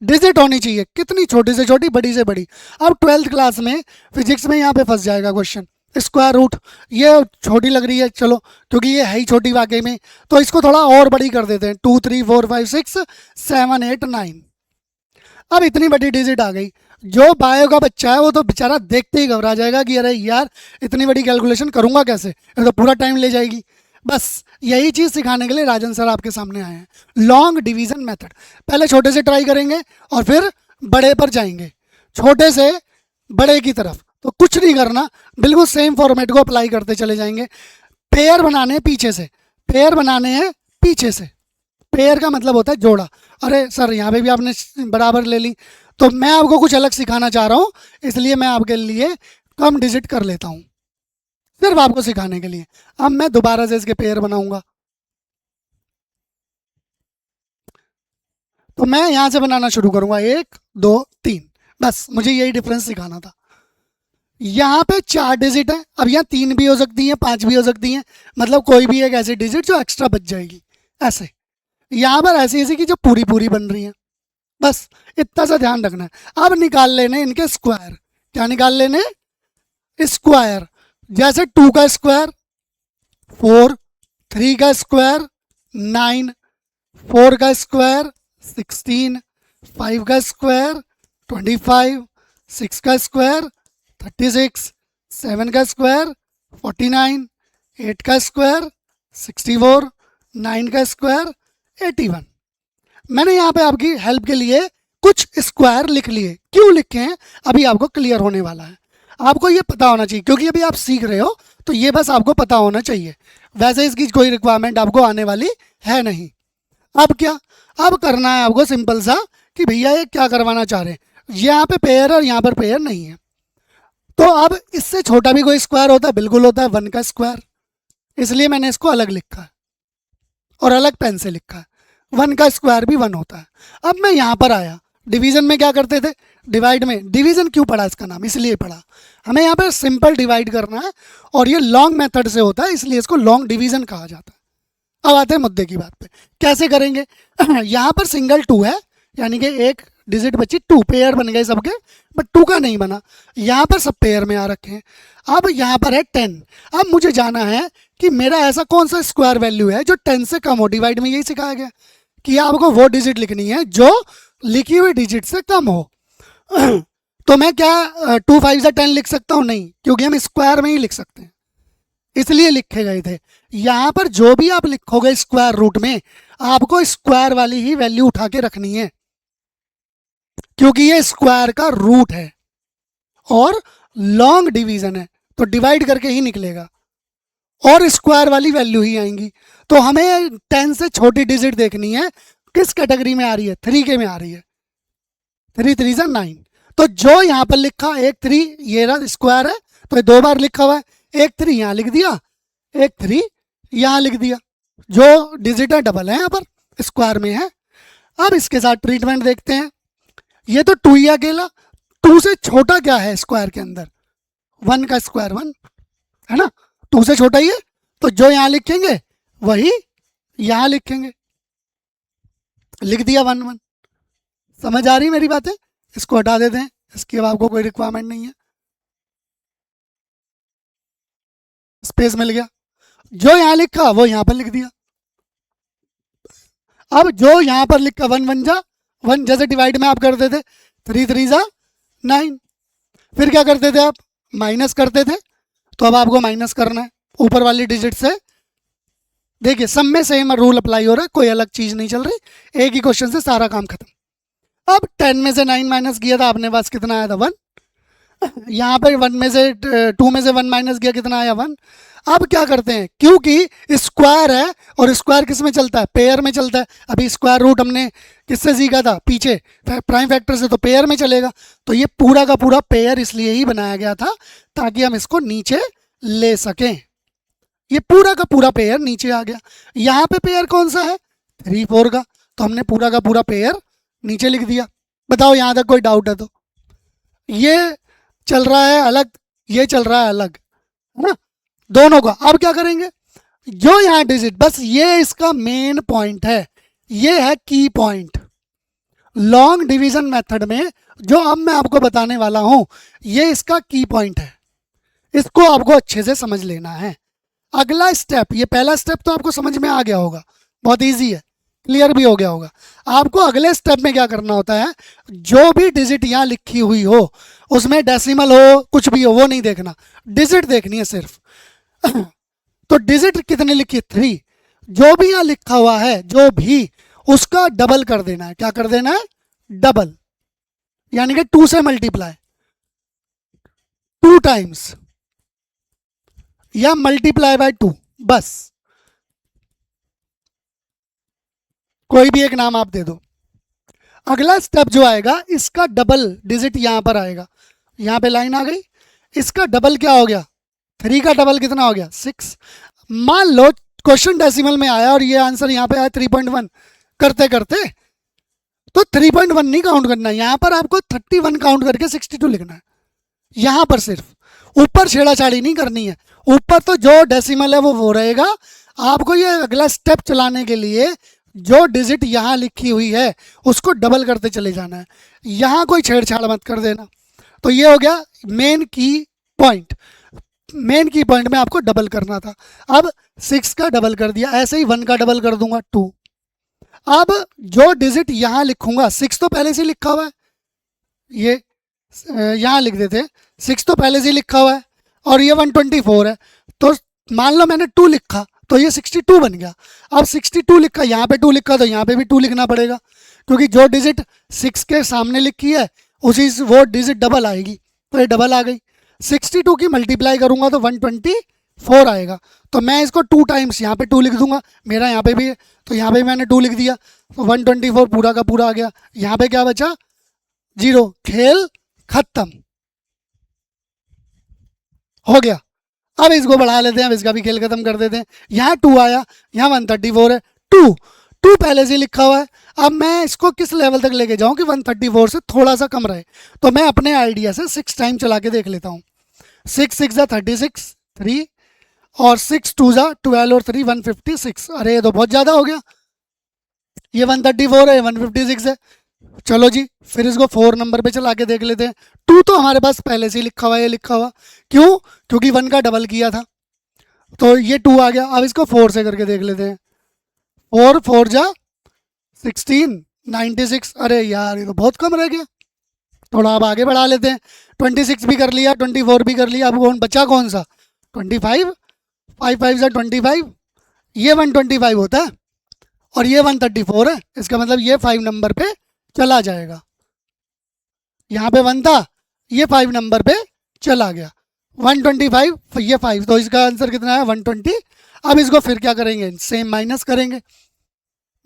S1: डिजिट होनी चाहिए, कितनी छोटी से छोटी बड़ी से बड़ी। अब 12th क्लास में फिजिक्स में यहाँ पे फंस जाएगा क्वेश्चन, स्क्वायर रूट ये छोटी लग रही है, चलो क्योंकि ये है ही छोटी वाकई में, तो इसको थोड़ा और बड़ी कर देते हैं, 2 3 4 5 6 7 8 9। अब इतनी बड़ी डिजिट आ गई, जो बायो का बच्चा है वो तो बेचारा देखते ही घबरा जाएगा कि अरे यार इतनी बड़ी कैलकुलेशन करूंगा कैसे, ये तो पूरा टाइम ले जाएगी। बस यही चीज़ सिखाने के लिए राजन सर आपके सामने आए हैं, लॉन्ग डिवीजन मेथड। पहले छोटे से ट्राई करेंगे और फिर बड़े पर जाएंगे, छोटे से बड़े की तरफ। तो कुछ नहीं करना, बिल्कुल सेम फॉर्मेट को अप्लाई करते चले जाएंगे। पेयर बनाने हैं पीछे से, पेयर बनाने हैं पीछे से। पेयर का मतलब होता है जोड़ा। अरे सर यहाँ पे भी आपने बराबर ले ली, तो मैं आपको कुछ अलग सिखाना चाह रहा हूँ, इसलिए मैं आपके लिए कम डिजिट कर लेता हूँ, सिर्फ आपको सिखाने के लिए। अब मैं दोबारा से इसके पेयर बनाऊंगा, तो मैं यहाँ से बनाना शुरू करूंगा 1 2 3, बस मुझे यही डिफरेंस सिखाना था। यहाँ पे 4 डिजिट है, अब यहाँ 3 भी हो सकती हैं, 5 भी हो सकती हैं, मतलब कोई भी एक ऐसी डिजिट जो एक्स्ट्रा बच जाएगी। ऐसे यहाँ पर ऐसी ऐसी की जो पूरी पूरी बन रही है, बस इतना सा ध्यान रखना है। अब निकाल लेने इनके स्क्वायर। क्या निकाल लेने? स्क्वायर। जैसे 2 का स्क्वायर 4, 3 का स्क्वायर 9, 4 का स्क्वायर 16, 5 का स्क्वायर 25, 6 का स्क्वायर 36, 7 का स्क्वायर 49, 8 का स्क्वायर 64, 9 का स्क्वायर 81। मैंने यहाँ पे आपकी हेल्प के लिए कुछ स्क्वायर लिख लिए। क्यों लिखे हैं अभी आपको क्लियर होने वाला है। आपको ये पता होना चाहिए, क्योंकि अभी आप सीख रहे हो, तो ये बस आपको पता होना चाहिए। वैसे इसकी कोई रिक्वायरमेंट आपको आने वाली है नहीं। अब क्या, अब करना है आपको सिंपल सा कि भैया ये क्या करवाना चाह रहे हैं। यहाँ पे पेयर और यहाँ पर पेयर नहीं है, तो अब इससे छोटा भी कोई स्क्वायर होता है, बिल्कुल होता है 1 का स्क्वायर, इसलिए मैंने इसको अलग लिखा है और अलग पेन से लिखा है। 1 का स्क्वायर भी 1 होता है। अब मैं यहाँ पर आया, डिवीजन में क्या करते थे, डिवाइड में। डिवीजन क्यों पड़ा इसका नाम, इसलिए पड़ा, हमें यहाँ पर सिंपल डिवाइड करना है और ये लॉन्ग मेथड से होता है, इसलिए इसको लॉन्ग डिवीजन कहा जाता है। अब आते हैं मुद्दे की बात पे, कैसे करेंगे। यहाँ पर सिंगल 2 है, यानी कि एक डिजिट बची, 2 पेयर बन गए सबके, बट 2 का नहीं बना। यहाँ पर सब पेयर में आ रखे हैं। अब यहाँ पर है 10। अब मुझे जाना है कि मेरा ऐसा कौन सा स्क्वायर वैल्यू है जो 10 से कम हो। डिवाइड में यही सिखाया गया कि आपको वो डिजिट लिखनी है जो लिखी हुई डिजिट से कम हो। तो मैं क्या 2 5 से 10 लिख सकता हूँ? नहीं, क्योंकि हम स्क्वायर में ही लिख सकते हैं, इसलिए लिखे गए थे। यहाँ पर जो भी आप लिखोगे स्क्वायर रूट में, आपको स्क्वायर वाली ही वैल्यू उठा के रखनी है, क्योंकि ये स्क्वायर का रूट है और लॉन्ग डिवीजन है, तो डिवाइड करके ही निकलेगा और स्क्वायर वाली वैल्यू ही आएंगी। तो हमें 10 से छोटी डिजिट देखनी है, किस कैटेगरी में आ रही है, 3 के में आ रही है। 3 3 जा 9, तो जो यहाँ पर लिखा 1 3, ये रहा स्क्वायर है, तो ये 2 बार लिखा हुआ है, 1 3 यहाँ लिख दिया, 1 3 यहाँ लिख दिया। जो डिजिट है डबल है, यहाँ पर स्क्वायर में है। अब इसके साथ ट्रीटमेंट देखते हैं। ये तो 2 ही अकेला, 2 से छोटा क्या है स्क्वायर के अंदर? 1 का स्क्वायर 1 है ना, 2 से छोटा ही है, तो जो यहाँ लिखेंगे वही यहाँ लिखेंगे। लिख दिया 1 1। समझ आ रही मेरी बातें? इसको हटा देते हैं, इसकी अब आपको कोई रिक्वायरमेंट नहीं है। स्पेस मिल गया, जो यहाँ लिखा वो यहाँ पर लिख दिया। अब जो यहाँ पर लिखा 1 1 जा 1, जैसे डिवाइड में आप करते थे 3 3 जा 9, फिर क्या करते थे आप, माइनस करते थे। तो अब आपको माइनस करना है ऊपर वाली डिजिट से। देखिए सब में सेम रूल अप्लाई हो रहा है, कोई अलग चीज़ नहीं चल रही, एक ही क्वेश्चन से सारा काम खत्म। अब 10 में से 9 माइनस किया था आपने, पास कितना आया था 1। यहाँ पर 1 में से 2 में से 1 माइनस किया, कितना आया 1। अब क्या करते हैं, क्योंकि स्क्वायर है और स्क्वायर किस में चलता है, पेयर में चलता है। अभी स्क्वायर रूट हमने किससे सीखा था, पीछे प्राइम फैक्टर से, तो पेयर में चलेगा। तो ये पूरा का पूरा पेयर इसलिए ही बनाया गया था ताकि हम इसको नीचे ले सकें। ये पूरा का पूरा पेयर नीचे आ गया। यहाँ पे पेयर कौन सा है, 3 4 का, तो हमने पूरा का पूरा पेयर नीचे लिख दिया। बताओ यहाँ तक कोई डाउट है तो। ये चल रहा है अलग, ये चल रहा है अलग, है ना, दोनों का। अब क्या करेंगे, जो यहाँ डिजिट, बस ये इसका मेन पॉइंट है, ये है की पॉइंट। लॉन्ग डिवीजन मेथड में जो अब मैं आपको बताने वाला हूं, ये इसका की पॉइंट है। इसको आपको अच्छे से समझ लेना है। अगला स्टेप, ये पहला स्टेप तो आपको समझ में आ गया होगा, बहुत इजी है, क्लियर भी हो गया होगा। आपको अगले स्टेप में क्या करना होता है, जो भी डिजिट यहाँ लिखी हुई हो, उसमें डेसिमल हो कुछ भी हो वो नहीं देखना, डिजिट देखनी है सिर्फ। तो डिजिट कितने लिखी, 3। जो भी यहाँ लिखा हुआ है, जो भी, उसका डबल कर देना है। क्या कर देना है, डबल, यानी कि 2 से मल्टीप्लाई, 2 टाइम्स, या मल्टीप्लाई बाय 2, बस कोई भी एक नाम आप दे दो। अगला स्टेप जो आएगा, इसका डबल डिजिट यहां पर आएगा। यहां पे लाइन आ गई, इसका डबल क्या हो गया, 3 का डबल कितना हो गया, 6। मान लो क्वेश्चन डेसिमल में आया और ये आंसर यहाँ पे आया 3.1, करते करते तो 3.1 नहीं काउंट करना है, यहाँ पर आपको 31 काउंट करके 62 लिखना है। यहाँ पर सिर्फ ऊपर छेड़ाछाड़ी नहीं करनी है, ऊपर तो जो डेसिमल है वो रहेगा। आपको ये अगला स्टेप चलाने के लिए जो डिजिट यहाँ लिखी हुई है उसको डबल करते चले जाना है, यहाँ कोई छेड़छाड़ मत कर देना। तो ये हो गया मेन की पॉइंट। मेन की पॉइंट में आपको डबल करना था। अब 6 का डबल कर दिया, ऐसे ही 1 का डबल कर दूंगा 2। अब जो डिजिट यहाँ लिखूंगा, 6 तो पहले से लिखा हुआ है, ये यहाँ लिख देते हैं, 6 तो पहले से लिखा हुआ है और ये 124 है। तो मान लो मैंने 2 लिखा तो ये 62 बन गया। अब 62 लिखा, यहाँ पे 2 लिखा तो यहाँ पे भी 2 लिखना पड़ेगा, क्योंकि जो डिजिट 6 के सामने लिखी है उसी वो डिजिट डबल आएगी, तो ये डबल आ गई। 62 की मल्टीप्लाई करूंगा तो 124 आएगा। तो मैं इसको 2 टाइम्स यहाँ पे 2 लिख दूंगा, मेरा यहाँ पे भी है तो यहाँ पे मैंने 2 लिख दिया, तो 124 पूरा का पूरा आ गया। यहाँ पे क्या बचा, 0, खेल खत्म हो गया। अब इसको बढ़ा लेते हैं, अब इसका भी खेल खत्म कर देते हैं। यहाँ 2 आया, यहाँ 134 है, 2 पहले से लिखा हुआ है। अब मैं इसको किस लेवल तक लेके जाऊँ कि 134 से थोड़ा सा कम रहे, तो मैं अपने आइडिया से 6 टाइम चला के देख लेता हूँ। 6 6 जा 36, 3 और 6 2 जा 12 और 3 156। अरे ये तो बहुत ज़्यादा हो गया, ये 134 है, 156 है। चलो जी, फिर इसको 4 नंबर पे चला के देख लेते हैं। 2 तो हमारे पास पहले से ही लिखा हुआ है, ये लिखा हुआ, क्यों, क्योंकि 1 का डबल किया था, तो ये 2 आ गया। अब इसको 4 से करके देख लेते हैं। 4 4 जा 16, 96। अरे यार ये तो बहुत कम रह गया, थोड़ा अब आगे बढ़ा लेते हैं। 26 भी कर लिया, 24 भी कर लिया, अब कौन बचा, कौन सा, 25, 5 5 जा 25, ये 125 होता है और ये 134 है। इसका मतलब ये 5 नंबर पे चला जाएगा। यहाँ पे 1 था, ये 5 नंबर पे चला गया। 125, ये 5, तो इसका आंसर कितना है, 120। अब इसको फिर क्या करेंगे, सेम माइनस करेंगे,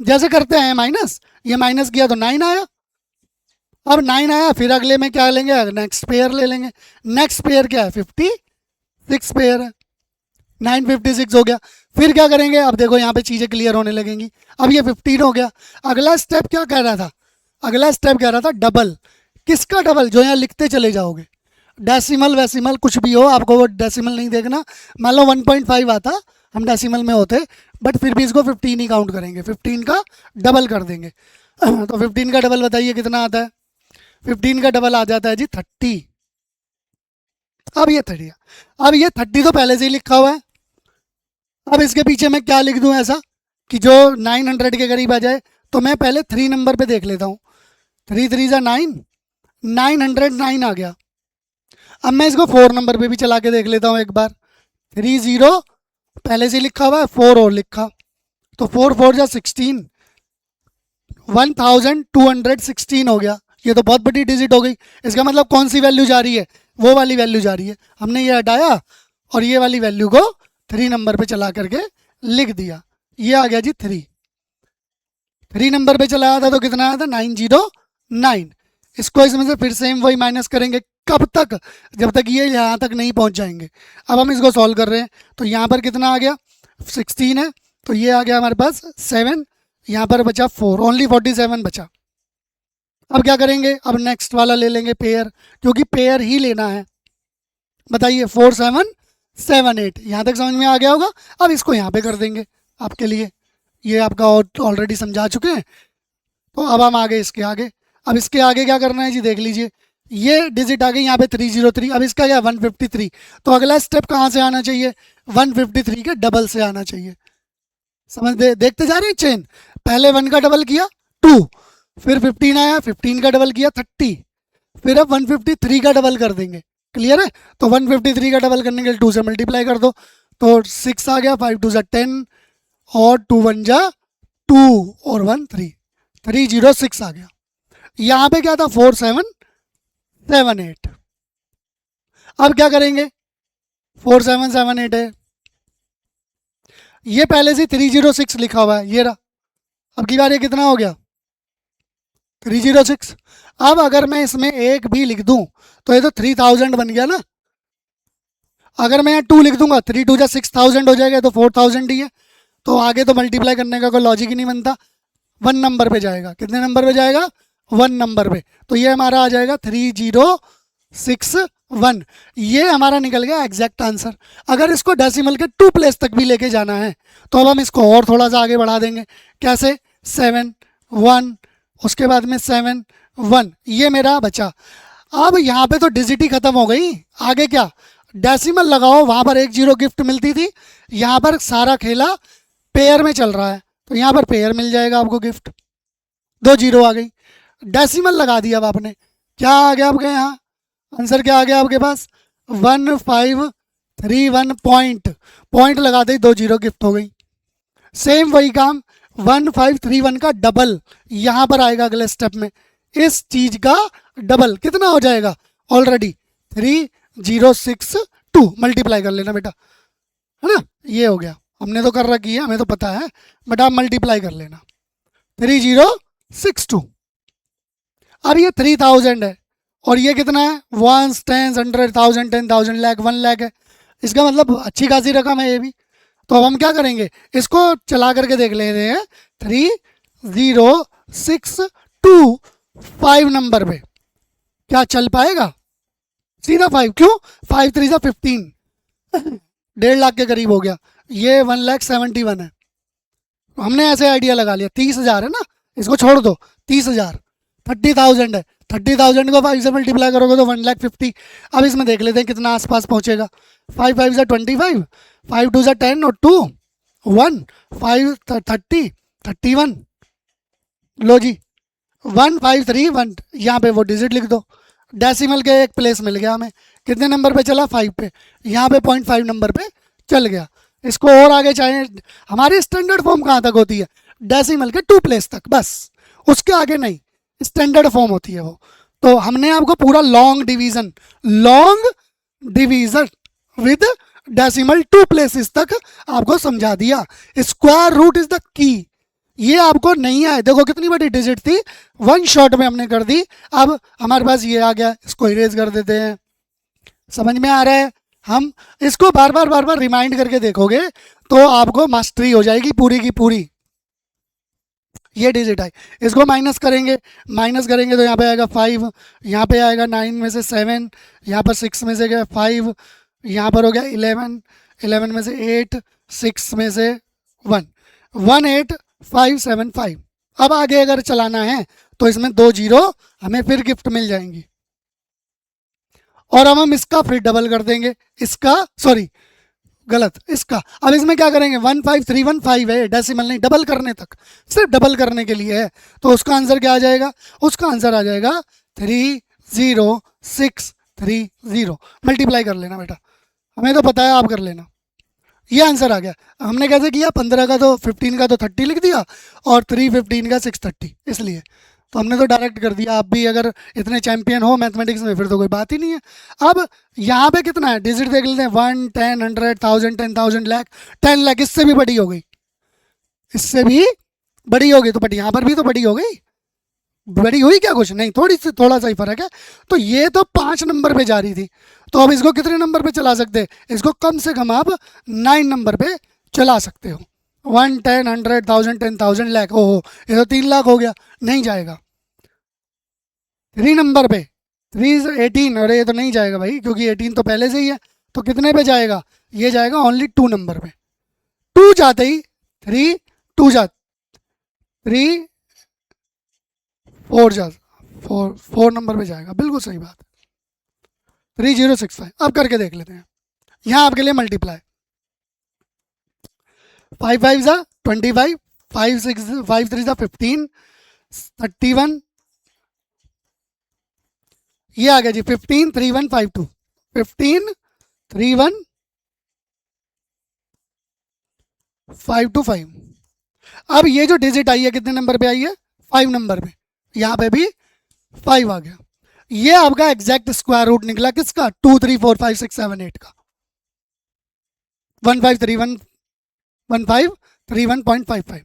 S1: जैसे करते हैं माइनस। ये माइनस किया तो 9 आया। अब 9 आया, फिर अगले में क्या लेंगे, नेक्स्ट पेयर ले लेंगे। नेक्स्ट पेयर क्या है, 56 पेयर है, 956 हो गया। फिर क्या करेंगे, अब देखो यहाँ पे चीज़ें क्लियर होने लगेंगी। अब ये 15 हो गया। अगला स्टेप क्या कह रहा था, अगला स्टेप कह रहा था डबल। किसका डबल, जो यहाँ लिखते चले जाओगे, डेसिमल वैसिमल कुछ भी हो, आपको वो डेसिमल नहीं देखना। मान लो 1.5 आता, हम डेसिमल में होते, बट फिर भी इसको 15 ही काउंट करेंगे, 15 का डबल कर देंगे। तो 15 का डबल बताइए कितना आता है, 15 का डबल आ जाता है जी 30। अब ये 30, अब ये 30 तो पहले से ही लिखा हुआ है। अब इसके पीछे मैं क्या लिख दूं ऐसा कि जो 900 के करीब आ जाए, तो मैं पहले 3 नंबर पे देख लेता हूँ। 3 3 जा 9, 909 आ गया। अब मैं इसको 4 नंबर पे भी चला के देख लेता हूँ एक बार। 30 पहले से लिखा हुआ है, 4 और लिखा, तो 4 4 जा 16, 1216 हो गया। ये तो बहुत बड़ी डिजिट हो गई। इसका मतलब कौन सी वैल्यू जा रही है, वो वाली वैल्यू जा रही है। हमने ये हटाया और ये वाली वैल्यू को 3 नंबर पे चला करके लिख दिया। ये आ गया जी 3 नंबर पे चलाया था तो कितना आया था 909। इसको इसमें से फिर सेम वही माइनस करेंगे, कब तक, जब तक ये यहाँ तक नहीं पहुँच जाएंगे। अब हम इसको सॉल्व कर रहे हैं तो यहाँ पर कितना आ गया 16 है, तो ये आ गया हमारे पास 7, यहाँ पर बचा 4, ओनली 47 बचा। अब क्या करेंगे, अब नेक्स्ट वाला ले लेंगे पेयर, क्योंकि पेयर ही लेना है। बताइए 4 7 7 8, यहाँ तक समझ में आ गया होगा। अब इसको यहाँ पे कर देंगे आपके लिए, ये आपका ऑलरेडी समझा चुके हैं। तो अब हम आगे इसके आगे, अब इसके आगे क्या करना है जी, देख लीजिए ये डिजिट आ गई यहाँ पे 303। अब इसका क्या 153, तो अगला स्टेप कहाँ से आना चाहिए, 153 के डबल से आना चाहिए। समझ देखते जा रहे हैं चेन, पहले 1 का डबल किया 2, फिर 15 आया, 15 का डबल किया 30, फिर अब 153 का डबल कर देंगे। क्लियर है, तो 153 का डबल करने के लिए 2 से मल्टीप्लाई कर दो, तो 6 आ गया, 5 2 जा 10 और 2 1 जा 2 और 1 3, 306 आ गया। यहाँ पे क्या था 4 7 7 8। अब क्या करेंगे, 4 7 7 8 है, ये पहले से 306 लिखा हुआ है, ये रहा। अब की बार ये कितना हो गया 306। अब अगर मैं इसमें एक भी लिख दूं तो ये तो 3000 बन गया ना। अगर मैं यहाँ 2 लिख दूंगा 3 2 जा 6000 हो जाएगा, तो 4000 ही है। तो आगे तो मल्टीप्लाई करने का कोई लॉजिक ही नहीं बनता। 1 नंबर पे जाएगा, कितने नंबर पे जाएगा 1 नंबर पे, तो ये हमारा आ जाएगा 3061। ये हमारा निकल गया एग्जैक्ट आंसर। अगर इसको डेसिमल के 2 प्लेस तक भी लेके जाना है तो अब हम इसको और थोड़ा सा आगे बढ़ा देंगे। कैसे, 7 1, उसके बाद में 7 1, ये मेरा बचा। अब यहाँ पे तो डिजिट ही खत्म हो गई, आगे क्या डेसिमल लगाओ, वहाँ पर 1 0 गिफ्ट मिलती थी, यहाँ पर सारा खेला पेयर में चल रहा है, तो यहाँ पर पेयर मिल जाएगा आपको गिफ्ट। 2 0 आ गई, डेसिमल लगा दिया अब आपने, क्या आ गया आपके यहाँ आंसर, क्या आ गया आपके पास 1531 पॉइंट लगाते ही 2 0 गिफ्ट हो गई। सेम वही काम 1531 का डबल यहाँ पर आएगा अगले स्टेप में, इस चीज का डबल कितना हो जाएगा, ऑलरेडी 3062 मल्टीप्लाई कर लेना बेटा, है ना। ये हो गया, हमने तो कर रखी है, हमें तो पता है, बट आप मल्टीप्लाई कर लेना 3062। अब ये 3000 है और ये कितना है 1 10 100 1000 10,000 लाख 1 लाख है, इसका मतलब अच्छी खासी रकम है ये भी। तो अब हम क्या करेंगे, इसको चला करके देख लेते हैं। 3062 5 नंबर पे क्या चल पाएगा, सीधा 5, क्यों 5 3 जा 15, 1.5 लाख के करीब हो गया। ये 1,71,000 है, हमने ऐसे आइडिया लगा लिया। 30,000 है ना, इसको छोड़ दो, 30,000 30,000 है, 30,000 को 5 से मल्टीप्लाई करोगे तो 1,50,000। अब इसमें देख लेते हैं कितना आसपास पहुंचेगा। 5 5 जा 25, 5 2 जा 10 और 2 1 5 30 31। लो जी 1531, यहाँ पे वो डिजिट लिख दो, डेसिमल के एक प्लेस मिल गया हमें। कितने नंबर पे चला 5 पे, यहाँ पे 0.5 नंबर पे चल गया। इसको और आगे चाहे, हमारी स्टैंडर्ड फॉर्म कहाँ तक होती है, डेसिमल के 2 प्लेस तक, बस उसके आगे नहीं, स्टैंडर्ड फॉर्म होती है वो। तो हमने आपको पूरा long division with decimal 2 places तक आपको समझा दिया। Square root is the key, ये आपको नहीं आए, देखो कितनी बड़ी डिजिट थी, 1 शॉट में हमने कर दी। अब हमारे पास ये आ गया, इसको इरेज कर देते हैं। समझ में आ रहा है, हम इसको बार बार रिमाइंड करके देखोगे तो आपको मास्टरी हो जाएगी पूरी की पूरी। ये डिजिट आई, इसको माइनस करेंगे तो यहाँ पे आएगा 5, यहाँ पे आएगा 9 में से 7, यहाँ पर 6 में से गया 5, यहाँ पर हो गया 11 में से 8, 6 में से 1, 18575। अब आगे अगर चलाना है तो इसमें 2 0 हमें फिर गिफ्ट मिल जाएंगी, और अब हम इसका फिर डबल कर देंगे, इसका सॉरी गलत, इसका। अब इसमें क्या करेंगे 15315 है, डेसिमल नहीं, डबल करने तक, सिर्फ डबल करने के लिए है। तो उसका आंसर क्या आ जाएगा, उसका आंसर आ जाएगा 3062 30 मल्टीप्लाई कर लेना बेटा, हमें तो पता है, आप कर लेना। ये आंसर आ गया। हमने कैसे किया, 15 का तो 15 का तो 30 लिख दिया और 315 का 630, इसलिए तो हमने तो डायरेक्ट कर दिया। आप भी अगर इतने चैंपियन हो मैथमेटिक्स में फिर तो कोई बात ही नहीं है। अब यहाँ पे कितना है, डिजिट देख लेते हैं, 1, 10, 100, 1000, 10,000, लाख, 10 लाख, इससे भी बड़ी हो गई, इससे भी बड़ी हो गई, तो बट यहाँ पर भी तो बड़ी हो गई, बड़ी हुई क्या, कुछ नहीं, थोड़ा सा ही फर्क है। तो ये तो 5 नंबर पे जा रही थी, तो अब इसको कितने नंबर पे चला सकते हैं, इसको कम से कम आप 9 नंबर पे चला सकते हो। 1, 10, 100, 1000, 10,000, लाख, ओहो ये तो 3 लाख हो गया, नहीं जाएगा। 3 नंबर पे 3 18, अरे ये तो नहीं जाएगा भाई, क्योंकि 18 तो पहले से ही है। तो कितने पे जाएगा, ये जाएगा ओनली 2 नंबर पे। 2 जाते ही 3, 2 जा 3, 4 जा 4 नंबर पे जाएगा, बिल्कुल सही बात है, 3065। अब करके देख लेते हैं, यहाँ आपके लिए मल्टीप्लाई, 5 5 जा 25, 5 6 5 3 जा 15, 31, ये आ गया जी 15 3152, 15 3152 अब ये जो डिजिट आई है कितने नंबर पे आई है, 5 नंबर पे, यहाँ पे भी 5 आ गया। ये आपका एग्जैक्ट स्क्वायर रूट निकला किसका, 2 3 4 5 6 7 8 का, 1531.55।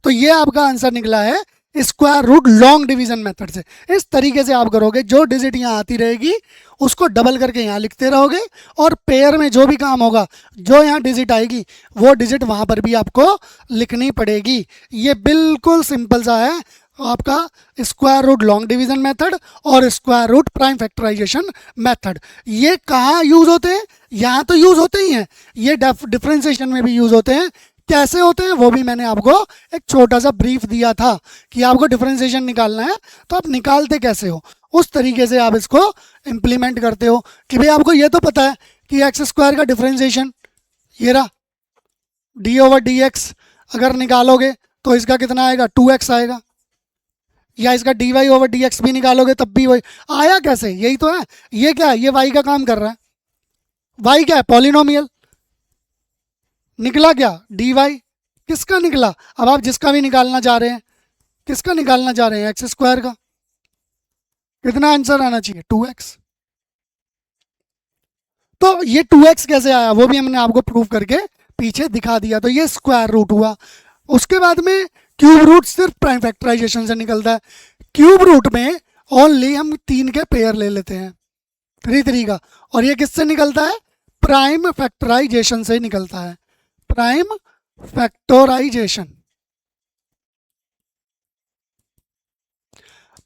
S1: तो ये आपका आंसर निकला है square root long division method से। इस तरीके से आप करोगे, जो डिजिट यहाँ आती रहेगी उसको डबल करके यहाँ लिखते रहोगे, और पेयर में जो भी काम होगा, जो यहाँ डिजिट आएगी वो डिजिट वहाँ पर भी आपको लिखनी पड़ेगी। ये बिल्कुल सिंपल सा है आपका square root long division method और square root prime factorisation method. ये कहाँ यूज होते हैं, यहाँ तो यूज होते ही हैं, ये डिफरेंशिएशन में भी यूज होते हैं। कैसे होते हैं वो भी मैंने आपको एक छोटा सा ब्रीफ दिया था कि आपको डिफरेंशिएशन निकालना है तो आप निकालते कैसे हो, उस तरीके से आप इसको इम्प्लीमेंट करते हो। कि भाई आपको ये तो पता है कि एक्स स्क्वायर का डिफरेंशिएशन ये रहा, डी ओवर डी एक्स, अगर निकालोगे तो इसका कितना आएगा, 2x आएगा, या इसका D Y over D X भी निकालोगे तब भी वही आया। कैसे, यही तो है, ये क्या है, ये वाई का काम कर रहा है, वाई क्या है, पॉलिनोमियल, निकला क्या, डी वाई, किसका निकला, अब आप जिसका भी निकालना चाह रहे हैं, किसका निकालना चाह रहे हैं, एक्स स्क्वायर का, कितना आंसर आना चाहिए, 2x। तो ये 2x कैसे आया वो भी हमने आपको प्रूव करके पीछे दिखा दिया। तो ये स्क्वायर रूट हुआ। उसके बाद में क्यूब रूट सिर्फ प्राइम फैक्टराइजेशन से निकलता है। क्यूब रूट में ओनली हम 3 के पेयर ले लेते हैं, 3 3 का, और ये किससे निकलता है, प्राइम फैक्टराइजेशन से निकलता है, prime factorisation.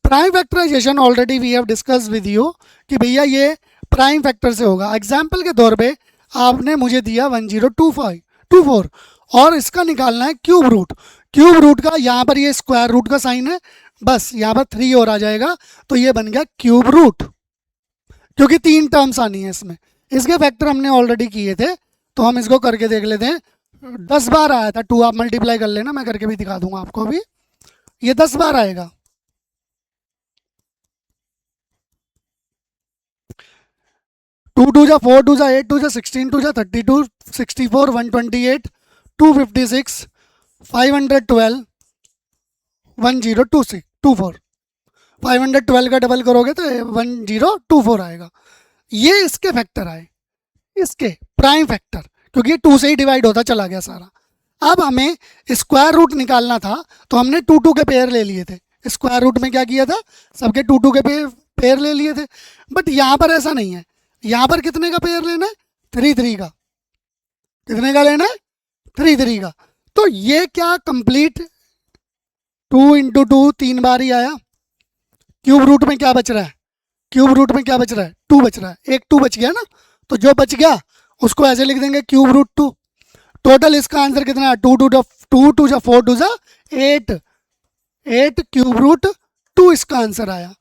S1: Prime factorisation already we have discuss with you कि भैया ये प्राइम फैक्टर से होगा। एग्जाम्पल के तौर पे आपने मुझे दिया 102524 और इसका निकालना है क्यूब रूट। क्यूब रूट का यहाँ पर ये स्क्वायर रूट का साइन है, बस यहाँ पर 3 और आ जाएगा, तो ये बन गया क्यूब रूट, क्योंकि 3 टर्म्स आनी है इसमें। इसके फैक्टर हमने ऑलरेडी किए थे, तो हम इसको करके देख लेते हैं। 10 बार आया था, 2 आप मल्टीप्लाई कर लेना, मैं करके भी दिखा दूंगा आपको अभी। ये 10 बार आएगा, 2 2 जा 4 2 जा 8 2 जा 16 2 जा 32 64 128 256 512 1024 512 का डबल करोगे तो 1024 आएगा। ये इसके फैक्टर आए, इसके प्राइम फैक्टर, क्योंकि ये 2 से ही डिवाइड होता चला गया सारा। अब हमें स्क्वायर रूट निकालना था, तो हमने 2 2 के पेयर ले लिए थे। स्क्वायर रूट में क्या किया था, सबके 2 2 के पेयर ले लिए थे। बट यहाँ पर ऐसा नहीं है, यहाँ पर कितने का पेयर लेना है, 3 3 का। कितने का लेना है, 3 3 का। तो ये क्या कंप्लीट 2 × 2 3 बार ही आया। क्यूब रूट में क्या बच रहा है, क्यूब रूट में क्या बच रहा है, 2 बच रहा है, एक 2 बच गया ना, तो जो बच गया उसको ऐसे लिख देंगे क्यूब रूट 2। टोटल इसका आंसर कितना है, 2 2 जा 4 2 जा 8 8 क्यूब रूट 2 इसका आंसर आया।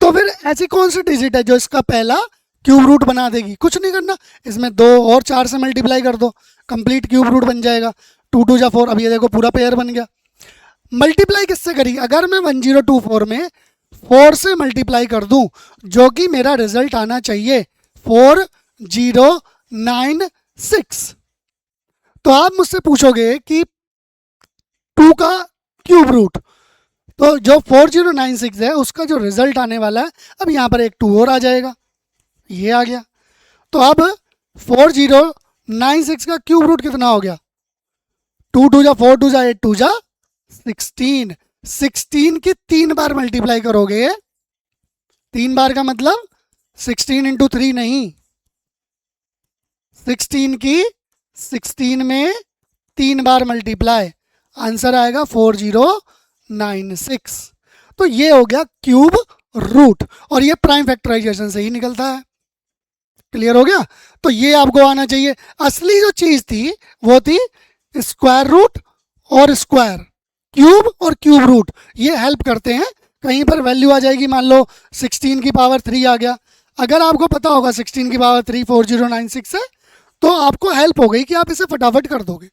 S1: तो फिर ऐसी कौन सी डिजिट है जो इसका पहला क्यूब रूट बना देगी, कुछ नहीं करना, इसमें 2 और 4 से मल्टीप्लाई कर दो, कंप्लीट क्यूब रूट बन जाएगा। 2 2 जा 4, अब ये देखो पूरा पेयर बन गया। मल्टीप्लाई किससे करी, अगर मैं 1024 में 4 से मल्टीप्लाई कर दूं, जो कि मेरा रिजल्ट आना चाहिए 4096। तो आप मुझसे पूछोगे कि 2 का क्यूब रूट, तो जो 4096 है उसका जो रिजल्ट आने वाला है, अब यहाँ पर एक 2 और आ जाएगा, ये आ गया। तो अब 4096 का क्यूब रूट कितना हो गया? 2 2 जा 4 2 जा 8 2 जा 16। 16 की 3 बार मल्टीप्लाई करोगे, 3 बार का मतलब 16 इंटू 3 नहीं, 16 की 16 में 3 बार मल्टीप्लाई, आंसर आएगा 4096। तो ये हो गया क्यूब रूट, और ये प्राइम फैक्टराइजेशन से ही निकलता है। क्लियर हो गया? तो ये आपको आना चाहिए। असली जो चीज थी वो थी स्क्वायर रूट और स्क्वायर, क्यूब और क्यूब रूट, ये हेल्प करते हैं। कहीं पर वैल्यू आ जाएगी, मान लो 16 की पावर 3 आ गया, अगर आपको पता होगा 16 की पावर 3 4096 है, तो आपको हेल्प हो गई कि आप इसे फटाफट कर दोगे।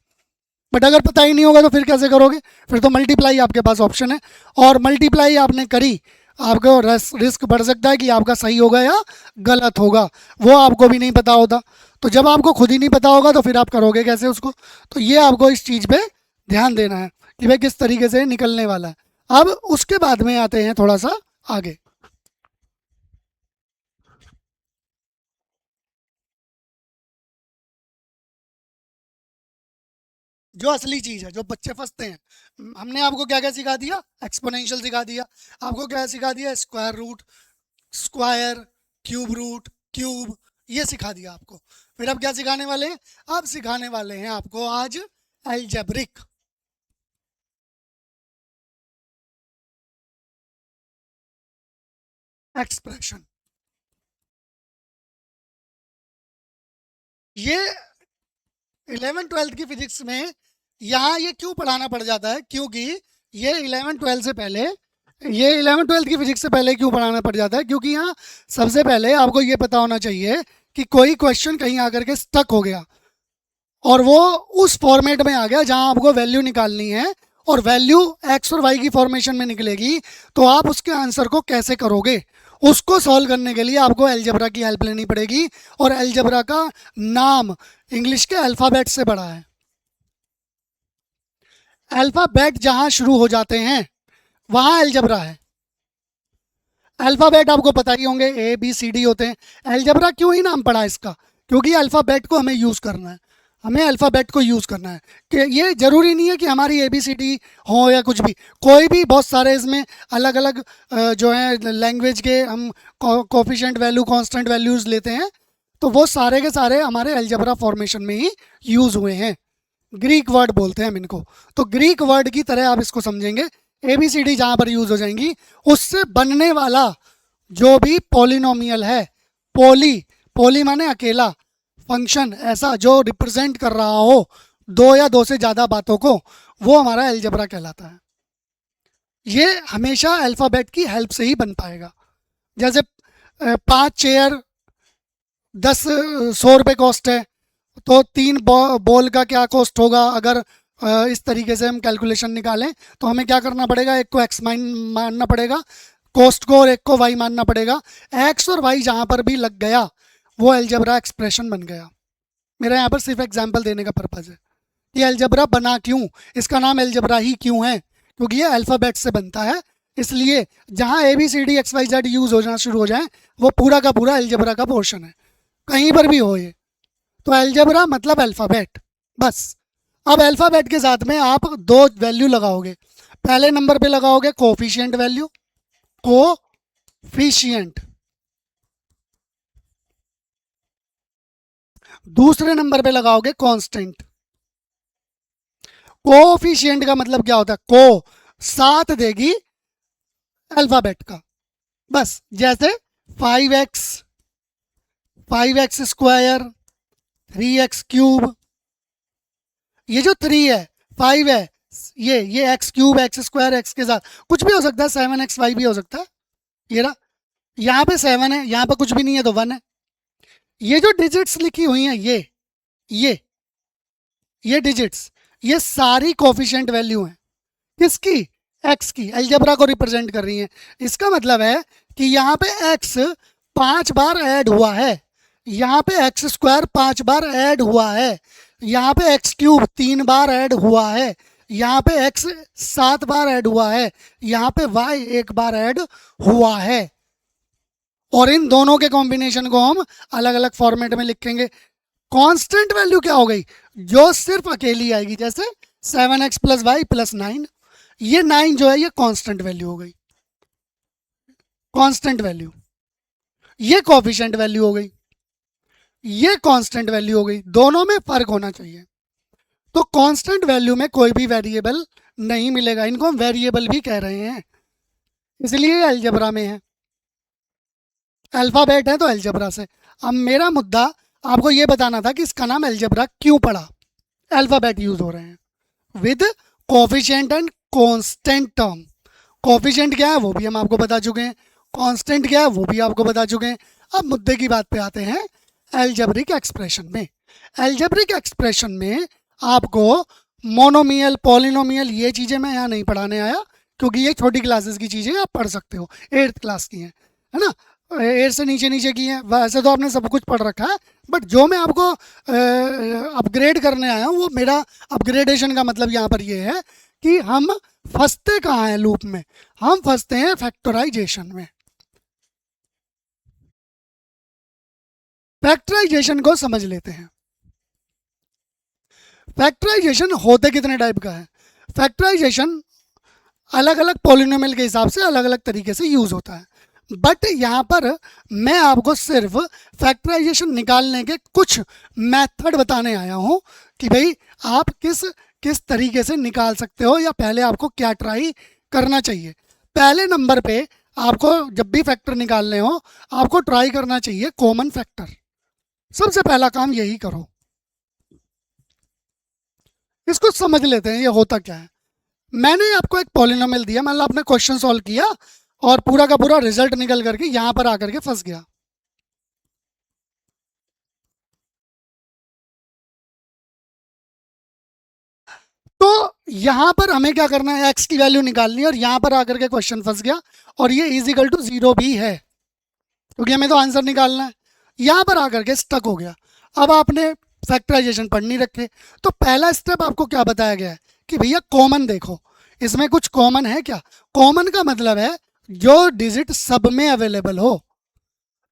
S1: बट अगर पता ही नहीं होगा तो फिर कैसे करोगे? फिर तो मल्टीप्लाई आपके पास ऑप्शन है, और मल्टीप्लाई आपने करी, आपको रिस्क बढ़ सकता है कि आपका सही होगा या गलत होगा, वो आपको भी नहीं पता होता। तो जब आपको खुद ही नहीं पता होगा तो फिर आप करोगे कैसे उसको? तो ये आपको इस चीज़ पे ध्यान देना है कि भाई किस तरीके से निकलने वाला है। अब उसके बाद में आते हैं थोड़ा सा आगे। जो असली चीज़ है, जो बच्चे फंसते हैं, हमने आपको क्या क्या सिखा दिया? एक्सपोनेंशियल सिखा दिया, आपको क्या सिखा दिया? Square root, square, cube root, cube, ये सिखा दिया आपको। फिर अब क्या सिखाने वाले हैं? अब सिखाने वाले हैं आपको आज अलजेब्रिक एक्सप्रेशन। ये 11th 12th की फिजिक्स में यहाँ ये क्यों पढ़ाना पड़ जाता है? क्योंकि ये 11th 12th से पहले, ये 11th 12th की फिजिक्स से पहले क्यों पढ़ाना पड़ जाता है? क्योंकि यहाँ सबसे पहले आपको ये पता होना चाहिए कि कोई क्वेश्चन कहीं आकर के स्टक हो गया और वो उस फॉर्मेट में आ गया जहां आपको वैल्यू निकालनी है, और वैल्यू एक्स और वाई की फॉर्मेशन में निकलेगी, तो आप उसके आंसर को कैसे करोगे? उसको सॉल्व करने के लिए आपको अलजेब्रा की हेल्प लेनी पड़ेगी, और अलजेब्रा का नाम इंग्लिश के अल्फ़ाबेट से बड़ा है। अल्फ़ाबेट जहां शुरू हो जाते हैं वहां अलजेब्रा है। अल्फ़ाबेट आपको पता ही होंगे, ए बी सी डी होते हैं। अलजेब्रा क्यों ही नाम पड़ा इसका? क्योंकि अल्फ़ाबेट को हमें यूज़ करना है, हमें अल्फ़ाबेट को यूज़ करना है। कि ये ज़रूरी नहीं है कि हमारी ए बी सी डी हो या कुछ भी, कोई भी, बहुत सारे इसमें अलग अलग जो है लैंग्वेज के हम कोफिशिएंट वैल्यू, कांस्टेंट वैल्यूज़ लेते हैं, तो वो सारे के सारे हमारे अलजेब्रा फॉर्मेशन में ही यूज़ हुए हैं। ग्रीक वर्ड बोलते हैं हम इनको, तो ग्रीक वर्ड की तरह आप इसको समझेंगे। ए बी सी डी जहाँ पर यूज़ हो जाएंगी, उससे बनने वाला जो भी पॉलिनोमियल है, पोली, पोली माने अकेला, फंक्शन ऐसा जो रिप्रेजेंट कर रहा हो दो या दो से ज़्यादा बातों को, वो हमारा अलजेब्रा कहलाता है। ये हमेशा अल्फ़ाबेट की हेल्प से ही बन पाएगा। जैसे 5 चेयर 10 100 रुपये कॉस्ट है, तो 3 बॉल का क्या कॉस्ट होगा? अगर इस तरीके से हम कैलकुलेशन निकालें तो हमें क्या करना पड़ेगा? एक को एक्स मानना पड़ेगा कॉस्ट को, और एक को वाई मानना पड़ेगा। एक्स और वाई जहाँ पर भी लग गया वो अलजेब्रा एक्सप्रेशन बन गया। मेरा यहाँ पर सिर्फ एग्जांपल देने का पर्पज़ है कि अलजेब्रा बना क्यों, इसका नाम अलजेब्रा ही क्यों है, क्योंकि ये अल्फ़ाबेट से बनता है। इसलिए जहाँ A B C D X Y Z use होना शुरू हो जाए, वो पूरा का पूरा अलजेब्रा का पोर्शन है, कहीं पर भी हो ये। तो अलजेब्रा मतलब अल्फ़ाबेट, बस। अब अल्फ़ाबेट के साथ में आप दो वैल्यू लगाओगे। पहले नंबर पे लगाओगे कोफिशिएंट वैल्यू, कोफिशिएंट। दूसरे नंबर पे लगाओगे कांस्टेंट। कोफिशिएंट का मतलब क्या होता है? को साथ देगी अल्फ़ाबेट का, बस। जैसे 5x, 5x square, 3x cube, ये जो 3 है, 5 है, ये x cube, x square, x के साथ कुछ भी हो सकता है, 7xy भी हो सकता है। ये रहा, यहाँ पे 7 है, यहाँ पे कुछ भी नहीं है तो 1 है। ये जो डिजिट्स लिखी हुई हैं, ये ये डिजिट्स, ये सारी कोफिशिएंट वैल्यू हैं। किसकी? एक्स की अलजेब्रा को रिप्रेजेंट कर रही हैं। इसका मतलब है कि यहाँ पे एक्स 5 बार ऐड हुआ है, यहाँ पे एक्स स्क्वायर 5 बार ऐड हुआ है, यहाँ पे एक्स क्यूब 3 बार ऐड हुआ है, यहाँ पे एक्स 7 बार ऐड हुआ है, यहाँ पे वाई 1 बार ऐड हुआ है। और इन दोनों के कॉम्बिनेशन को हम अलग अलग फॉर्मेट में लिखेंगे। कांस्टेंट वैल्यू क्या हो गई? जो सिर्फ अकेली आएगी, जैसे 7x प्लस वाई प्लस 9, ये 9 जो है ये कांस्टेंट वैल्यू हो गई, कांस्टेंट वैल्यू। ये कोफिशिएंट वैल्यू हो गई, ये कांस्टेंट वैल्यू हो गई। दोनों में फर्क होना चाहिए। तो कांस्टेंट वैल्यू में कोई भी वेरिएबल नहीं मिलेगा, इनको हम वेरिएबल भी कह रहे हैं, इसलिए अलजेब्रा में है। अल्फाबेट है तो अलजेब्रा से। अब मेरा मुद्दा आपको ये बताना था कि इसका नाम अलजेब्रा क्यों पड़ा। अल्फाबेट यूज हो रहे हैं with coefficient and constant term. Coefficient क्या है वो भी हम आपको बता चुके हैं, कांस्टेंट क्या है वो भी आपको बता चुके हैं। अब मुद्दे की बात पे आते हैं अलजेब्रिक एक्सप्रेशन में। अलजेब्रिक एक्सप्रेशन में आपको मोनोमियल, पॉलिनोमियल, ये चीज़ें मैं यहाँ नहीं पढ़ाने आया, क्योंकि ये छोटी क्लासेस की चीज़ें आप पढ़ सकते हो, 8th क्लास की हैं, है ना, 8 से नीचे नीचे की हैं। वैसे तो आपने सब कुछ पढ़ रखा है, बट जो मैं आपको अपग्रेड करने आया हूँ, वो मेरा अपग्रेडेशन का मतलब यहाँ पर ये है कि हम फंसते कहाँ हैं लूप में? हम फंसते हैं फैक्टराइजेशन में। फैक्टराइजेशन को समझ लेते हैं। फैक्टराइजेशन होते कितने टाइप का है? फैक्टराइजेशन अलग अलग पॉलिनोमियल के हिसाब से अलग अलग तरीके से यूज होता है, बट यहाँ पर मैं आपको सिर्फ फैक्टराइजेशन निकालने के कुछ मेथड बताने आया हूँ कि भाई आप किस किस तरीके से निकाल सकते हो, या पहले आपको क्या ट्राई करना चाहिए। पहले नंबर पे आपको जब भी फैक्टर निकालने हो, आपको ट्राई करना चाहिए कॉमन फैक्टर। सबसे पहला काम यही करो। इसको समझ लेते हैं ये होता क्या है। मैंने आपको एक पॉलिनोमियल दिया, मान लो आपने क्वेश्चन सॉल्व किया और पूरा का पूरा रिजल्ट निकल करके यहां पर आकर के फंस गया। तो यहां पर हमें क्या करना है? एक्स की वैल्यू निकालनी है, और यहां पर आकर के क्वेश्चन फंस गया, और ये इज इक्वल टू 0 भी है, क्योंकि हमें तो आंसर निकालना है। यहां पर आकर के स्टक हो गया। अब आपने फैक्टराइजेशन पढ़ नहीं रखे, तो पहला स्टेप आपको क्या बताया गया है कि भैया कॉमन देखो, इसमें कुछ कॉमन है क्या? कॉमन का मतलब है जो डिजिट सब में अवेलेबल हो।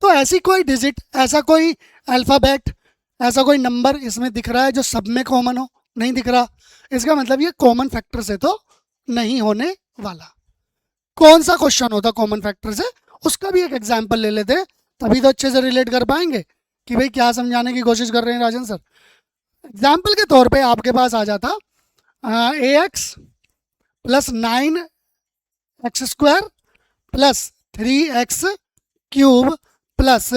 S1: तो ऐसी कोई डिजिट, ऐसा कोई अल्फ़ाबेट, ऐसा कोई नंबर इसमें दिख रहा है जो सब में कॉमन हो? नहीं दिख रहा। इसका मतलब ये कॉमन फैक्टर से तो नहीं होने वाला। कौन सा क्वेश्चन होता कॉमन फैक्टर से, उसका भी एक एग्जाम्पल ले लेते हैं, तभी तो अच्छे से रिलेट कर पाएंगे कि भाई क्या समझाने की कोशिश कर रहे हैं राजन सर। एग्जाम्पल के तौर पे आपके पास आ जाता a x plus 9x square plus 3x cube plus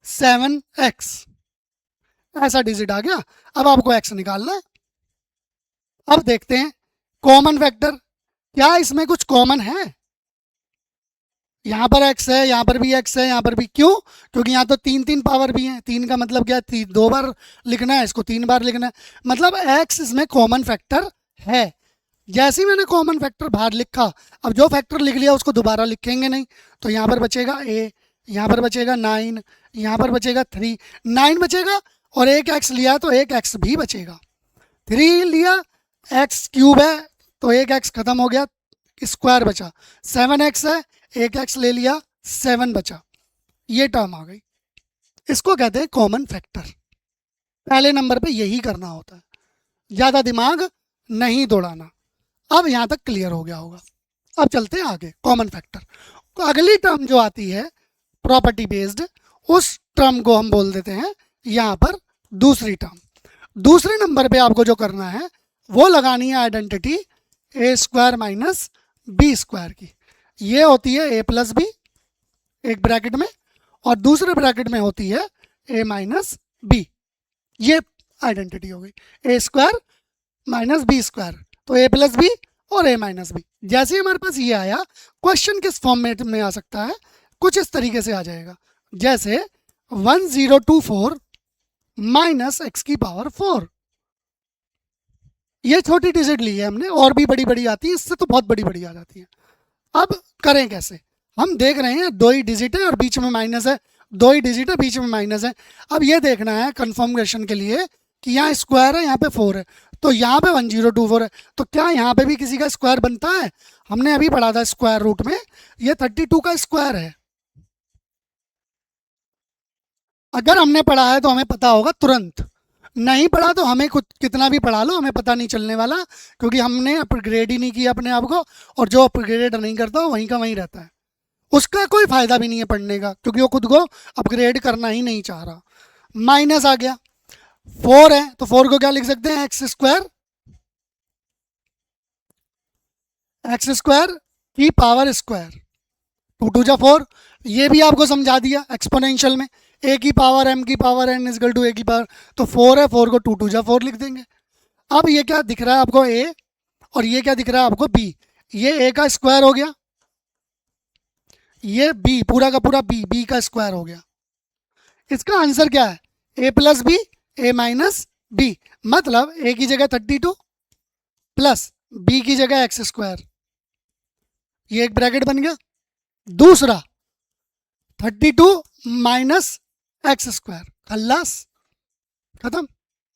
S1: 7x, ऐसा डिजिट आ गया। अब आपको x निकालना है। अब देखते हैं कॉमन फैक्टर, क्या इसमें कुछ कॉमन है? यहां पर x है, यहां पर भी x है, यहां पर भी। क्यों? क्योंकि यहां तो 3 पावर भी है। 3 का मतलब क्या है? 2 बार लिखना है, इसको 3 बार लिखना है, मतलब x इसमें कॉमन फैक्टर है। जैसे ही मैंने कॉमन फैक्टर बाहर लिखा, अब जो फैक्टर लिख लिया उसको दोबारा लिखेंगे नहीं, तो यहाँ पर बचेगा a, यहाँ पर बचेगा 9, यहाँ पर बचेगा 3, 9 बचेगा, और एक x लिया तो एक x भी बचेगा। 3 लिया, x क्यूब है तो एक x खत्म हो गया, स्क्वायर बचा। 7x है, एक x ले लिया, 7 बचा। ये टर्म आ गई, इसको कहते हैं कॉमन फैक्टर। पहले नंबर पे यही करना होता है, ज़्यादा दिमाग नहीं दौड़ाना। अब यहाँ तक क्लियर हो गया होगा। अब चलते हैं आगे, कॉमन फैक्टर। अगली टर्म जो आती है प्रॉपर्टी बेस्ड, उस टर्म को हम बोल देते हैं यहाँ पर दूसरी टर्म। दूसरे नंबर पे आपको जो करना है वो लगानी है आइडेंटिटी ए स्क्वायर माइनस बी स्क्वायर की। ये होती है ए प्लस बी एक ब्रैकेट में, और दूसरे ब्रैकेट में होती है ए माइनस बी। ये आइडेंटिटी हो गई, ए स्क्वायर माइनस बी स्क्वायर, तो ए प्लस बी और ए माइनस बी। जैसे ही हमारे पास ये आया, क्वेश्चन किस फॉर्मेट में आ सकता है? कुछ इस तरीके से आ जाएगा, जैसे 1024 माइनस एक्स की पावर 4, ये छोटी डिजिट ली है हमने, और भी बड़ी बड़ी आती है, इससे तो बहुत बड़ी बड़ी आ जाती है। अब करें कैसे? हम देख रहे हैं दो ही डिजिट है और बीच में माइनस है, दो ही डिजिट है बीच में माइनस है। अब ये देखना है कन्फर्मेशन के लिए कि यहाँ स्क्वायर है, यहाँ पे 4 है, तो यहाँ पे 1024 है, तो क्या यहाँ पे भी किसी का स्क्वायर बनता है? हमने अभी पढ़ा था स्क्वायर रूट में, ये 32 का स्क्वायर है। अगर हमने पढ़ा है तो हमें पता होगा तुरंत, नहीं पढ़ा तो हमें कुछ कितना भी पढ़ा लो हमें पता नहीं चलने वाला, क्योंकि हमने अपग्रेड ही नहीं किया अपने आप को, और जो अपग्रेड नहीं करता वहीं का वहीं रहता है, उसका कोई फायदा भी नहीं है पढ़ने का, क्योंकि वो खुद को अपग्रेड करना ही नहीं चाह रहा। माइनस आ गया, 4 है तो 4 को क्या लिख सकते हैं? एक्स स्क्वायर, एक्स स्क्वायर की पावर स्क्वायर, 2 2 जा 4। ये भी आपको समझा दिया एक्सपोनेंशियल में, ए की पावर एम की पावर एन इजकल टू ए की पावर, तो 4 है, 4 को 2 2 जा 4 लिख देंगे। अब ये क्या दिख रहा है आपको? ए, और ये क्या दिख रहा है आपको? बी। ये ए का स्क्वायर हो गया, ये बी पूरा का पूरा बी, बी का स्क्वायर हो गया। इसका आंसर क्या है? ए प्लस बी, ए माइनस बी, मतलब ए की जगह 32 प्लस बी की जगह एक्स स्क्वायर, ये एक ब्रैकेट बन गया। दूसरा 32 माइनस एक्स स्क्वायर, खल्लास, खत्म,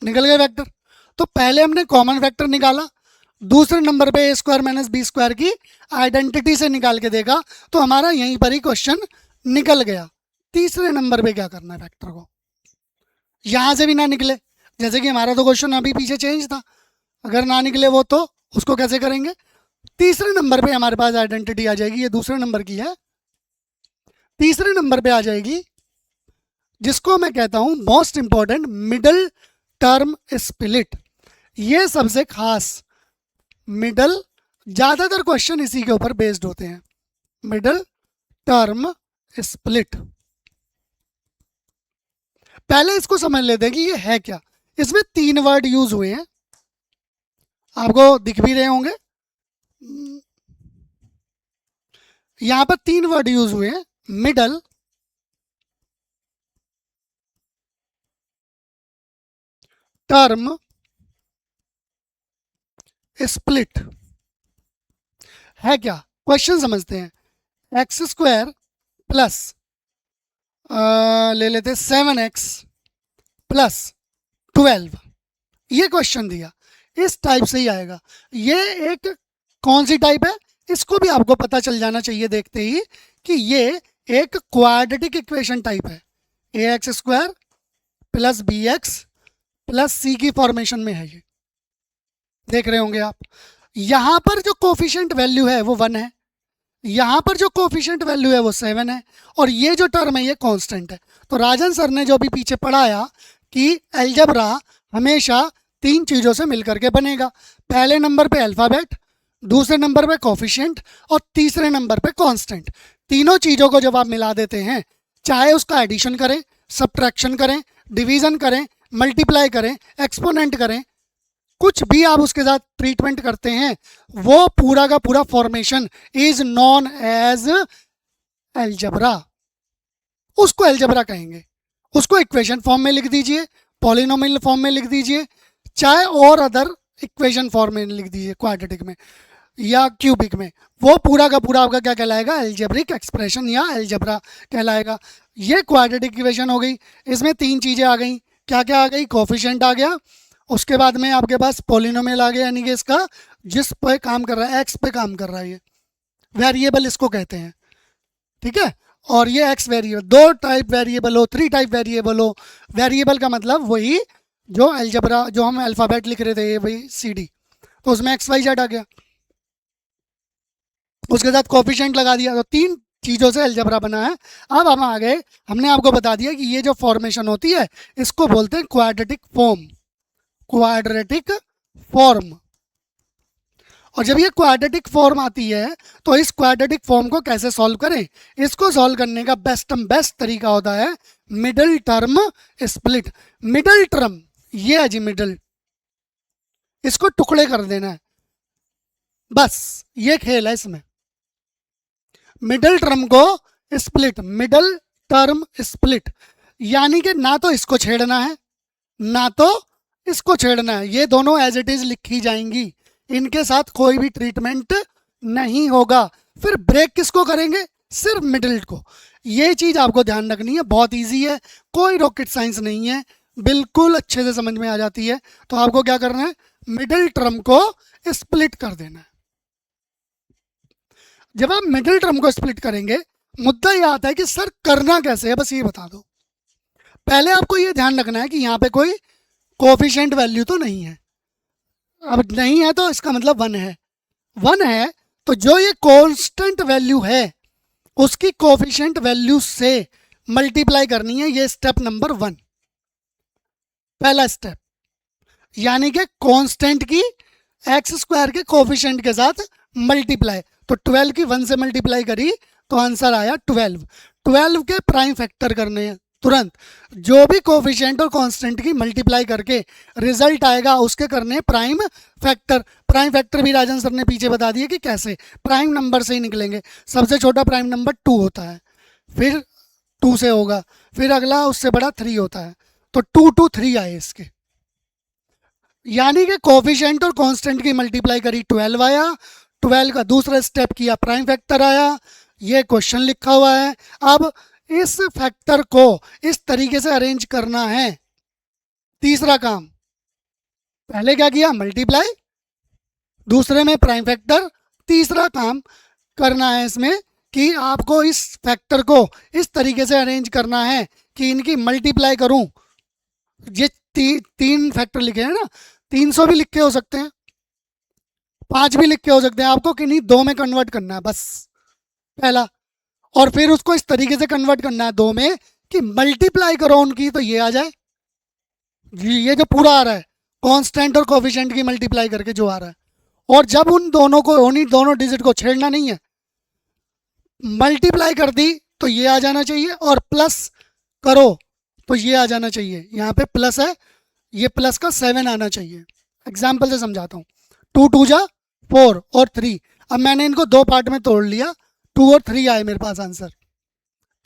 S1: निकल गए वेक्टर। तो पहले हमने कॉमन वेक्टर निकाला, दूसरे नंबर पे ए स्क्वायर माइनस बी स्क्वायर की आइडेंटिटी से निकाल के देखा, तो हमारा यहीं पर ही क्वेश्चन निकल गया। तीसरे नंबर पे क्या करना है? वेक्टर को यहां से भी ना निकले, जैसे कि हमारा तो क्वेश्चन अभी पीछे चेंज था, अगर ना निकले वो तो उसको कैसे करेंगे? तीसरे नंबर पे हमारे पास आइडेंटिटी आ जाएगी, ये दूसरे नंबर की है, तीसरे नंबर पे आ जाएगी, जिसको मैं कहता हूं most important middle term split. ये सबसे खास मिडल, ज्यादातर क्वेश्चन इसी के ऊपर बेस्ड होते हैं, मिडल टर्म स्प्लिट। पहले इसको समझ लेते हैं कि ये है क्या। इसमें 3 वर्ड यूज हुए हैं, आपको दिख भी रहे होंगे, यहां पर 3 वर्ड यूज हुए हैं, मिडल, टर्म, स्प्लिट। है क्या? क्वेश्चन समझते हैं। एक्स स्क्वायर प्लस ले लेते 7x प्लस 12, ये क्वेश्चन दिया, इस टाइप से ही आएगा। ये एक कौन सी टाइप है? इसको भी आपको पता चल जाना चाहिए देखते ही कि ये एक क्वाड्रेटिक इक्वेशन टाइप है, a x square plus b x plus c की फॉर्मेशन में है, ये देख रहे होंगे आप। यहां पर जो कोफिशिएंट वैल्यू है वो 1 है, यहां पर जो कोफिशिएंट वैल्यू है वो 7 है, और ये जो टर्म है ये कांस्टेंट है। तो राजन सर ने जो भी पीछे पढ़ाया कि अलजेब्रा हमेशा 3 चीज़ों से मिलकर के बनेगा, पहले नंबर पे अल्फ़ाबेट, दूसरे नंबर पे कोफिशिएंट, और तीसरे नंबर पे कांस्टेंट। तीनों चीज़ों को जब आप मिला देते हैं, चाहे उसका एडिशन करें, सब्ट्रैक्शन करें, डिवीज़न करें, मल्टीप्लाई करें, एक्सपोनेंट करें, कुछ भी आप उसके साथ ट्रीटमेंट करते हैं, वो पूरा का पूरा formation is known as algebra, उसको अलजेब्रा कहेंगे। उसको इक्वेशन फॉर्म में लिख दीजिए, पॉलिनोमियल फॉर्म में लिख दीजिए, चाहे और अदर इक्वेशन फॉर्म में लिख दीजिए, क्वाड्रेटिक में या क्यूबिक में, वो पूरा का पूरा आपका क्या कहलाएगा? अलजेब्रिक एक्सप्रेशन या अलजेब्रा कहलाएगा। ये क्वाड्रेटिक इक्वेशन हो गई, इसमें 3 चीज़ें आ गई, क्या क्या आ गई? कोफिशिएंट आ गया, उसके बाद में आपके पास पॉलिनोमियल आ गया, यानी कि इसका जिस पे काम कर रहा है, एक्स पे काम कर रहा है, ये वेरिएबल इसको कहते हैं, ठीक है। और ये एक्स वेरिएबल, 2 टाइप वेरिएबल हो, 3 टाइप वेरिएबल हो, वेरिएबल का मतलब वही जो अलजेब्रा, जो हम अल्फ़ाबेट लिख रहे थे, ये वही CD, तो उसमें एक्स वाई जेड आ गया, उसके साथ कोफिशिएंट लगा दिया, तो 3 चीज़ों से अलजेब्रा बना है। अब हम आ गए, हमने आपको बता दिया कि ये जो फॉर्मेशन होती है इसको बोलते हैं क्वाड्रेटिक फॉर्म, क्वाड्रेटिक फॉर्म। और जब ये क्वाड्रेटिक फॉर्म आती है तो इस क्वाड्रेटिक फॉर्म को कैसे सॉल्व करें? इसको सॉल्व करने का बेस्ट तरीका होता है middle term split. Middle term ये है जी, मिडल, इसको टुकड़े कर देना है, बस ये खेल है इसमें। मिडल टर्म को स्प्लिट, मिडल टर्म स्प्लिट, यानी कि ना तो इसको छेड़ना है ना तो इसको छेड़ना है। ये दोनों एज इट इज लिखी जाएंगी, इनके साथ कोई भी ट्रीटमेंट नहीं होगा। फिर ब्रेक किसको करेंगे? सिर्फ मिडिल को। ये चीज़ आपको ध्यान रखनी है, बहुत इजी है, कोई रॉकेट साइंस नहीं है, बिल्कुल अच्छे से समझ में आ जाती है। तो आपको क्या करना है? मिडिल टर्म को स्प्लिट कर देना है। जब आप मिडिल टर्म को स्प्लिट करेंगे, मुद्दा ये आता है कि सर करना कैसे है, बस ये बता दो। पहले आपको ये ध्यान रखना है कि यहाँ पे कोई कोफिशिएंट वैल्यू तो नहीं है। अब नहीं है तो इसका मतलब 1 है। 1 है तो जो ये कांस्टेंट वैल्यू है उसकी कोफिशिएंट वैल्यू से मल्टीप्लाई करनी है। ये स्टेप नंबर 1, पहला स्टेप। यानी कि कांस्टेंट की एक्स स्क्वायर के कोफिशिएंट के साथ मल्टीप्लाई। तो 12 की 1 से मल्टीप्लाई करी तो आंसर आया 12। 12 के प्राइम फैक्टर करने हैं तुरंत। जो भी कोफिशिएंट और कांस्टेंट की मल्टीप्लाई करके रिजल्ट आएगा उसके करने प्राइम फैक्टर। प्राइम फैक्टर भी राजन सर ने पीछे बता दिए कि कैसे, प्राइम नंबर से ही निकलेंगे। सबसे छोटा प्राइम नंबर 2 होता है, फिर 2 से होगा, फिर अगला उससे बड़ा 3 होता है। तो 2 2 3 आए इसके। यानी कि कोफिशिएंट और कांस्टेंट की मल्टीप्लाई करी 12 आया। 12 का दूसरा स्टेप किया, प्राइम फैक्टर आया। ये क्वेश्चन लिखा हुआ है। अब इस फैक्टर को इस तरीके से अरेंज करना है। तीसरा काम, पहले क्या किया? मल्टीप्लाई, दूसरे में प्राइम फैक्टर। तीसरा काम करना है इसमें कि आपको इस फैक्टर को इस तरीके से अरेंज करना है कि इनकी मल्टीप्लाई करूं। ये तीन फैक्टर लिखे हैं ना, 300 भी लिख के हो सकते हैं, 5 भी लिख के हो सकते हैं। आपको किन्हीं 2 में कन्वर्ट करना है बस, पहला। और फिर उसको इस तरीके से कन्वर्ट करना है 2 में कि मल्टीप्लाई करो उनकी तो ये आ जाए। ये जो पूरा आ रहा है कांस्टेंट और कोफिशिएंट की मल्टीप्लाई करके जो आ रहा है। और जब उन दोनों को, उन्हीं दोनों डिजिट को छेड़ना नहीं है, मल्टीप्लाई कर दी तो ये आ जाना चाहिए, और प्लस करो तो ये आ जाना चाहिए। यहाँ पे प्लस है, ये प्लस का 7 आना चाहिए। एग्जाम्पल से समझाता हूँ। 2 2 जा 4 और 3। अब मैंने इनको 2 पार्ट में तोड़ लिया, 2 और 3 आए मेरे पास आंसर।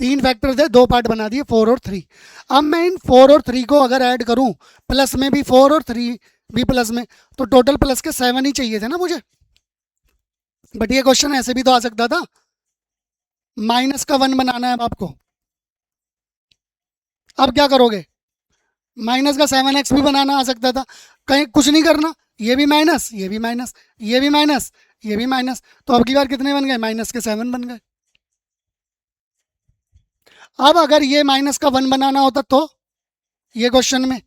S1: 3 फैक्टर थे, 2 पार्ट बना दिए, 4 और 3। अब मैं इन 4 और 3 को अगर ऐड करूं, प्लस में भी 4 और 3 भी प्लस में, तो टोटल प्लस के 7 ही चाहिए थे ना मुझे। बट ये क्वेश्चन ऐसे भी तो आ सकता था, माइनस का 1 बनाना है अब आपको। अब क्या करोगे? माइनस का 7x भी बनाना आ सकता था। कहीं कुछ नहीं करना, ये भी माइनस, ये भी माइनस, ये भी माइनस, ये भी माइनस। तो अब की बार कितने बन गए? माइनस के 7 बन गए। अब अगर ये माइनस का 1 बनाना होता तो ये क्वेश्चन में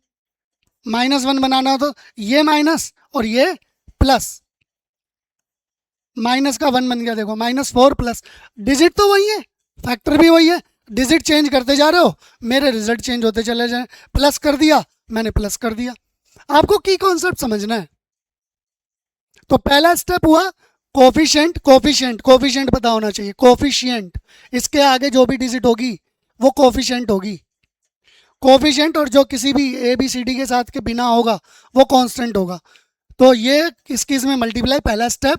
S1: -1 बनाना हो तो ये माइनस और ये प्लस, माइनस का 1 बन गया। देखो -4 प्लस, डिजिट तो वही है, फैक्टर भी वही है, डिजिट चेंज करते जा रहे हो, मेरे रिजल्ट चेंज होते चले जाए। प्लस कर दिया, मैंने प्लस कर दिया। आपको की कॉन्सेप्ट समझना है। तो पहला स्टेप हुआ कोफिशिएंट। कोफिशिएंट, कोफिशिएंट पता होना चाहिए। कोफिशिएंट, इसके आगे जो भी डिजिट होगी वो कोफिशिएंट होगी। कोफिशिएंट और जो किसी भी ABCD के साथ के बिना होगा वो कांस्टेंट होगा। तो ये इसकी इसमें मल्टीप्लाई पहला स्टेप,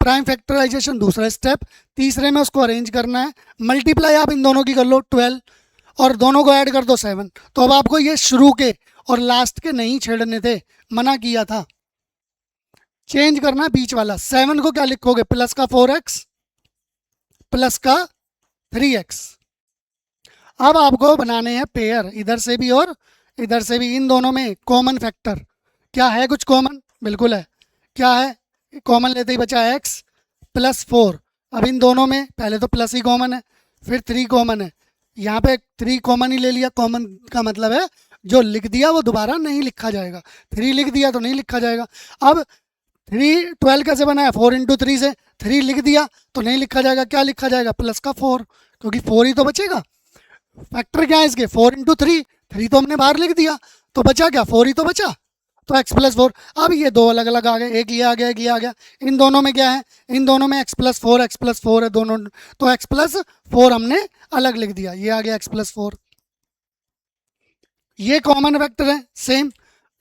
S1: प्राइम फैक्टराइजेशन दूसरा स्टेप, तीसरे में उसको अरेंज करना है। मल्टीप्लाई आप इन दोनों की कर लो 12 और दोनों को ऐड कर दो 7। तो अब आपको ये शुरू के और लास्ट के नहीं छेड़ने थे, मना किया था। चेंज करना बीच वाला। 7 को क्या लिखोगे? प्लस का 4x प्लस का 3x। अब आपको बनाने हैं पेयर, इधर से भी और इधर से भी। इन दोनों में कॉमन फैक्टर क्या है? कुछ कॉमन बिल्कुल है। क्या है? कॉमन लेते ही बचा x प्लस 4। अब इन दोनों में पहले तो प्लस ही कॉमन है, फिर 3 कॉमन है। यहाँ पे 3 कॉमन ही ले लिया। कॉमन का मतलब है जो लिख दिया वो दोबारा नहीं लिखा जाएगा, 3 लिख दिया तो नहीं लिखा जाएगा। अब 12 कैसे बना है? 4 × 3 से। 3 लिख दिया तो नहीं लिखा जाएगा, क्या लिखा जाएगा? प्लस का 4, क्योंकि 4 ही तो बचेगा। फैक्टर क्या है इसके? 4 × 3। 3 तो हमने बाहर लिख दिया, तो बचा क्या? 4 ही तो बचा, तो x प्लस 4। अब ये दो अलग अलग आ गए, एक ये आ गया, एक ये आ गया। इन दोनों में क्या है? इन दोनों में x प्लस 4 है दोनों, तो x प्लस 4 हमने अलग लिख दिया, ये आ गया x प्लस 4। ये कॉमन फैक्टर है सेम।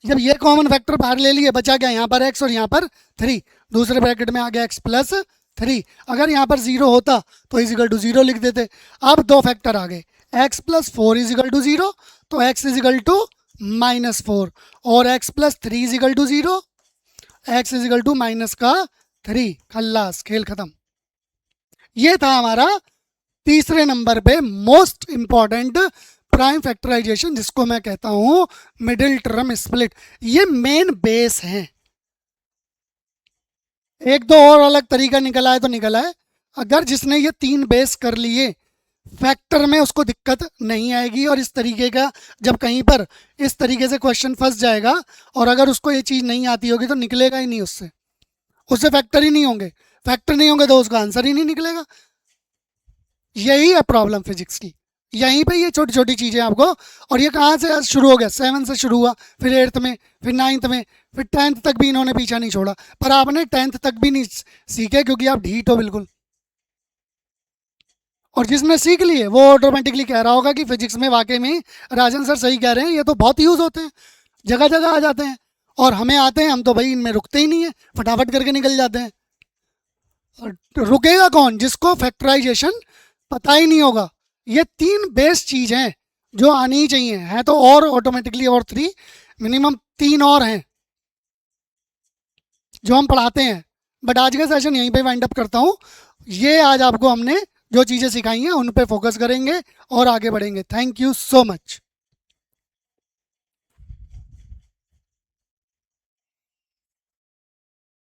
S1: जब ये कॉमन फैक्टर बाहर ले लिए, बचा क्या? यहाँ पर x और यहाँ पर 3, दूसरे ब्रैकेट में आ गया x प्लस 3। अगर यहाँ पर 0 होता तो इजिकल टू 0 लिख देते। अब दो फैक्टर आ गए, x प्लस 4 इजिकल टू 0, तो x इजिकल टू -4 और x plus 3 is equal to 0, x is equal to minus का 3। खल्लास, खेल खत्म। ये था हमारा तीसरे नंबर पे मोस्ट इंपॉर्टेंट प्राइम फैक्टराइजेशन, जिसको मैं कहता हूं मिडिल टर्म स्प्लिट। ये मेन बेस है। एक दो और अलग तरीका निकला है तो निकला है। अगर जिसने ये 3 बेस कर लिए, फैक्टर में उसको दिक्कत नहीं आएगी। और इस तरीके का जब कहीं पर इस तरीके से क्वेश्चन फंस जाएगा और अगर उसको ये चीज़ नहीं आती होगी तो निकलेगा ही नहीं उससे, उससे फैक्टर ही नहीं होंगे। फैक्टर नहीं होंगे तो उसका आंसर ही नहीं निकलेगा। यही है प्रॉब्लम फिजिक्स की। यहीं पे ये छोटी छोटी चीज़ें आपको, और ये कहाँ से शुरू हो गया, 7 से शुरू हुआ, फिर 8th में, फिर 9th में, फिर 10th तक भी इन्होंने पीछा नहीं छोड़ा। पर आपने 10th तक भी नहीं सीखे क्योंकि आप ढीठ हो बिल्कुल। और जिसने सीख लिए वो ऑटोमेटिकली कह रहा होगा कि फिजिक्स में वाकई में राजन सर सही कह रहे हैं, ये तो बहुत यूज़ होते हैं, जगह जगह आ जाते हैं। और हमें आते हैं, हम तो भाई इनमें रुकते ही नहीं है, फटाफट करके निकल जाते हैं। और रुकेगा कौन, जिसको फैक्टराइजेशन पता ही नहीं होगा। ये 3 बेस्ट चीज़ हैं जो आनी ही चाहिए, है तो और ऑटोमेटिकली और 3 मिनिमम 3 और हैं जो हम पढ़ाते हैं। बट आज का सेशन यहीं पे वाइंड अप करता हूँ। ये आज आपको हमने जो चीज़ें सिखाई हैं उन पे फोकस करेंगे और आगे बढ़ेंगे। Thank you so much.